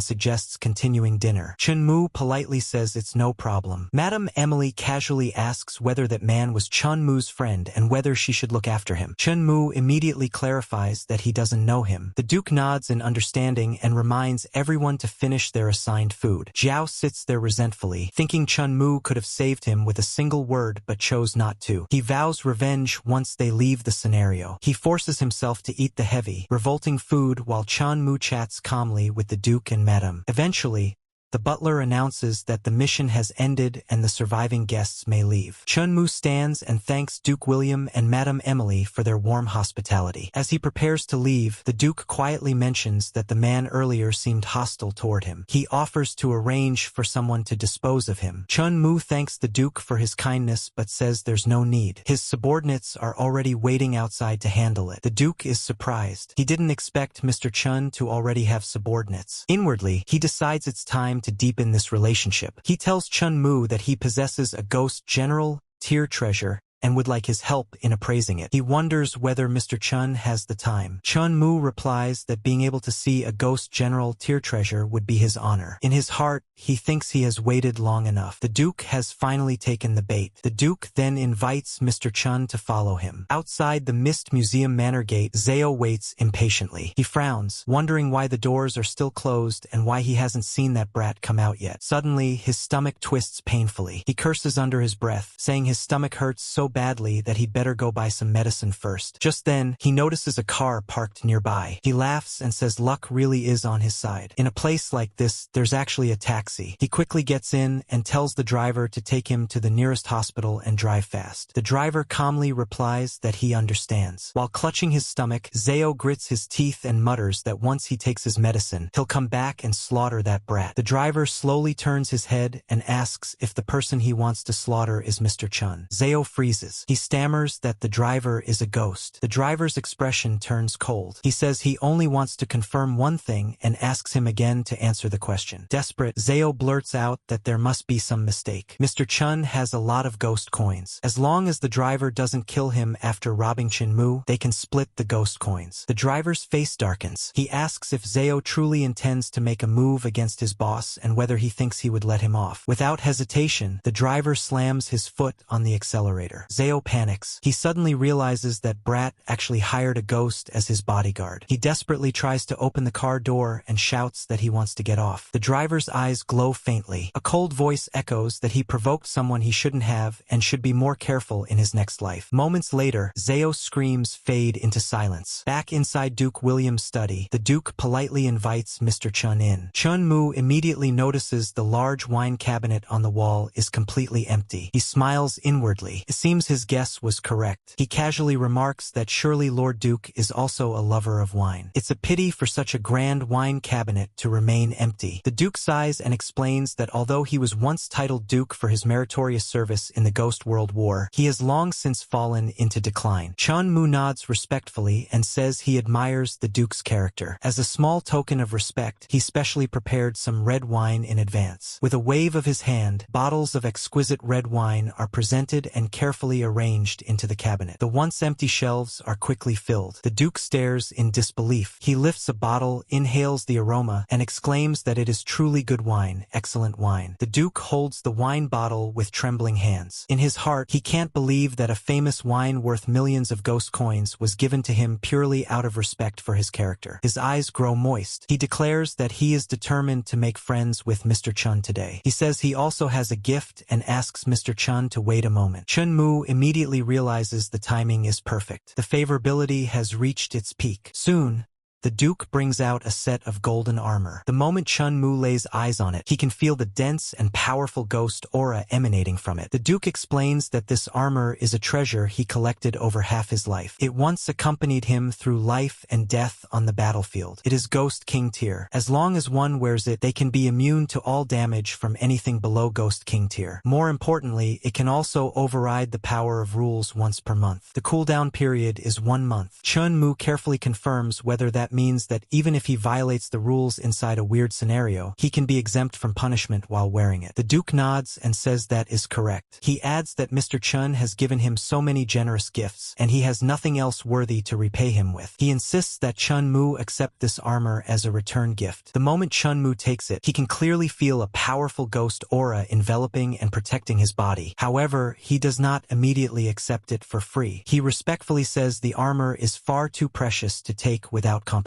suggests continuing dinner. Chen Mu politely says it's no problem. Madame Emily casually asks whether that man was Chen Mu's friend and whether she should look after him. Chen Mu immediately clarifies that he doesn't know him. The Duke nods in understanding and reminds everyone to finish their assigned food. Jiao sits there resentfully, thinking Chen Mu could have saved him with a single word but chose not to. He vows revenge once they leave the scenario. He forces himself to eat the heavy, revolting food while Chen Mu chats calmly with the Duke and Madame. Eventually, the butler announces that the mission has ended and the surviving guests may leave. Chen Mu stands and thanks Duke William and Madame Emily for their warm hospitality. As he prepares to leave, the Duke quietly mentions that the man earlier seemed hostile toward him. He offers to arrange for someone to dispose of him. Chen Mu thanks the Duke for his kindness but says there's no need. His subordinates are already waiting outside to handle it. The Duke is surprised. He didn't expect Mr. Chen to already have subordinates. Inwardly, he decides it's time to deepen this relationship. He tells Chen Mu that he possesses a ghost general tier treasure and would like his help in appraising it. He wonders whether Mr. Chen has the time. Chen Mu replies that being able to see a ghost general tier treasure would be his honor. In his heart, he thinks he has waited long enough. The Duke has finally taken the bait. The Duke then invites Mr. Chen to follow him. Outside the Mist Museum Manor Gate, Zhao waits impatiently. He frowns, wondering why the doors are still closed and why he hasn't seen that brat come out yet. Suddenly, his stomach twists painfully. He curses under his breath, saying his stomach hurts so badly that he'd better go buy some medicine first. Just then, he notices a car parked nearby. He laughs and says luck really is on his side. In a place like this, there's actually a taxi. He quickly gets in and tells the driver to take him to the nearest hospital and drive fast. The driver calmly replies that he understands. While clutching his stomach, Zhao grits his teeth and mutters that once he takes his medicine, he'll come back and slaughter that brat. The driver slowly turns his head and asks if the person he wants to slaughter is Mr. Chen. Zhao freezes. freezes. He stammers that the driver is a ghost. The driver's expression turns cold. He says he only wants to confirm one thing and asks him again to answer the question. Desperate, Zeo blurts out that there must be some mistake. Mr. Chen has a lot of ghost coins. As long as the driver doesn't kill him after robbing Chen Mu, they can split the ghost coins. The driver's face darkens. He asks if Zeo truly intends to make a move against his boss and whether he thinks he would let him off. Without hesitation, the driver slams his foot on the accelerator. Zeo panics. He suddenly realizes that Brat actually hired a ghost as his bodyguard. He desperately tries to open the car door and shouts that he wants to get off. The driver's eyes glow faintly. A cold voice echoes that he provoked someone he shouldn't have and should be more careful in his next life. Moments later, Zeo's screams fade into silence. Back inside Duke William's study, the Duke politely invites Mr. Chen in. Chen Mu immediately notices the large wine cabinet on the wall is completely empty. He smiles inwardly. It seems his guess was correct. He casually remarks that surely Lord Duke is also a lover of wine. It's a pity for such a grand wine cabinet to remain empty. The Duke sighs and explains that although he was once titled Duke for his meritorious service in the Ghost World War, he has long since fallen into decline. Chen Mu nods respectfully and says he admires the Duke's character. As a small token of respect, he specially prepared some red wine in advance. With a wave of his hand, bottles of exquisite red wine are presented and carefully arranged into the cabinet. The once empty shelves are quickly filled. The Duke stares in disbelief. He lifts a bottle, inhales the aroma, and exclaims that it is truly good wine, excellent wine. The Duke holds the wine bottle with trembling hands. In his heart, he can't believe that a famous wine worth millions of ghost coins was given to him purely out of respect for his character. His eyes grow moist. He declares that he is determined to make friends with Mr. Chen today. He says he also has a gift and asks Mr. Chen to wait a moment. Chen Mu immediately realizes the timing is perfect. The favorability has reached its peak. Soon, the Duke brings out a set of golden armor. The moment Chen Mu lays eyes on it, he can feel the dense and powerful ghost aura emanating from it. The Duke explains that this armor is a treasure he collected over half his life. It once accompanied him through life and death on the battlefield. It is Ghost King tier. As long as one wears it, they can be immune to all damage from anything below Ghost King tier. More importantly, it can also override the power of rules once per month. The cooldown period is 1 month. Chen Mu carefully confirms whether that means that even if he violates the rules inside a weird scenario, he can be exempt from punishment while wearing it. The Duke nods and says that is correct. He adds that Mr. Chen has given him so many generous gifts, and he has nothing else worthy to repay him with. He insists that Chen Mu accept this armor as a return gift. The moment Chen Mu takes it, he can clearly feel a powerful ghost aura enveloping and protecting his body. However, he does not immediately accept it for free. He respectfully says the armor is far too precious to take without compensation.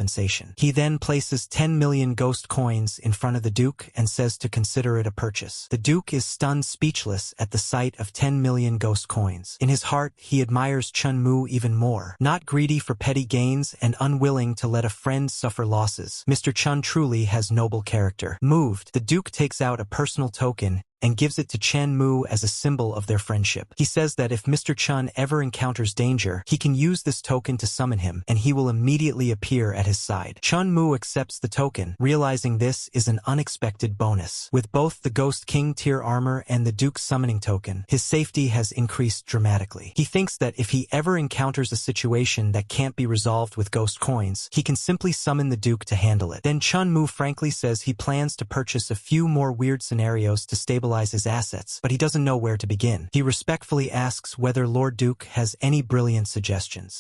He then places 10 million ghost coins in front of the Duke and says to consider it a purchase. The Duke is stunned speechless at the sight of 10 million ghost coins. In his heart, he admires Chen Mu even more. Not greedy for petty gains and unwilling to let a friend suffer losses, Mr. Chen truly has noble character. Moved, the Duke takes out a personal token and gives it to Chen Mu as a symbol of their friendship. He says that if Mr. Chen ever encounters danger, he can use this token to summon him, and he will immediately appear at his side. Chen Mu accepts the token, realizing this is an unexpected bonus. With both the Ghost King tier armor and the Duke's summoning token, his safety has increased dramatically. He thinks that if he ever encounters a situation that can't be resolved with ghost coins, he can simply summon the Duke to handle it. Then Chen Mu frankly says he plans to purchase a few more weird scenarios to stabilize his assets, but he doesn't know where to begin. He respectfully asks whether Lord Duke has any brilliant suggestions.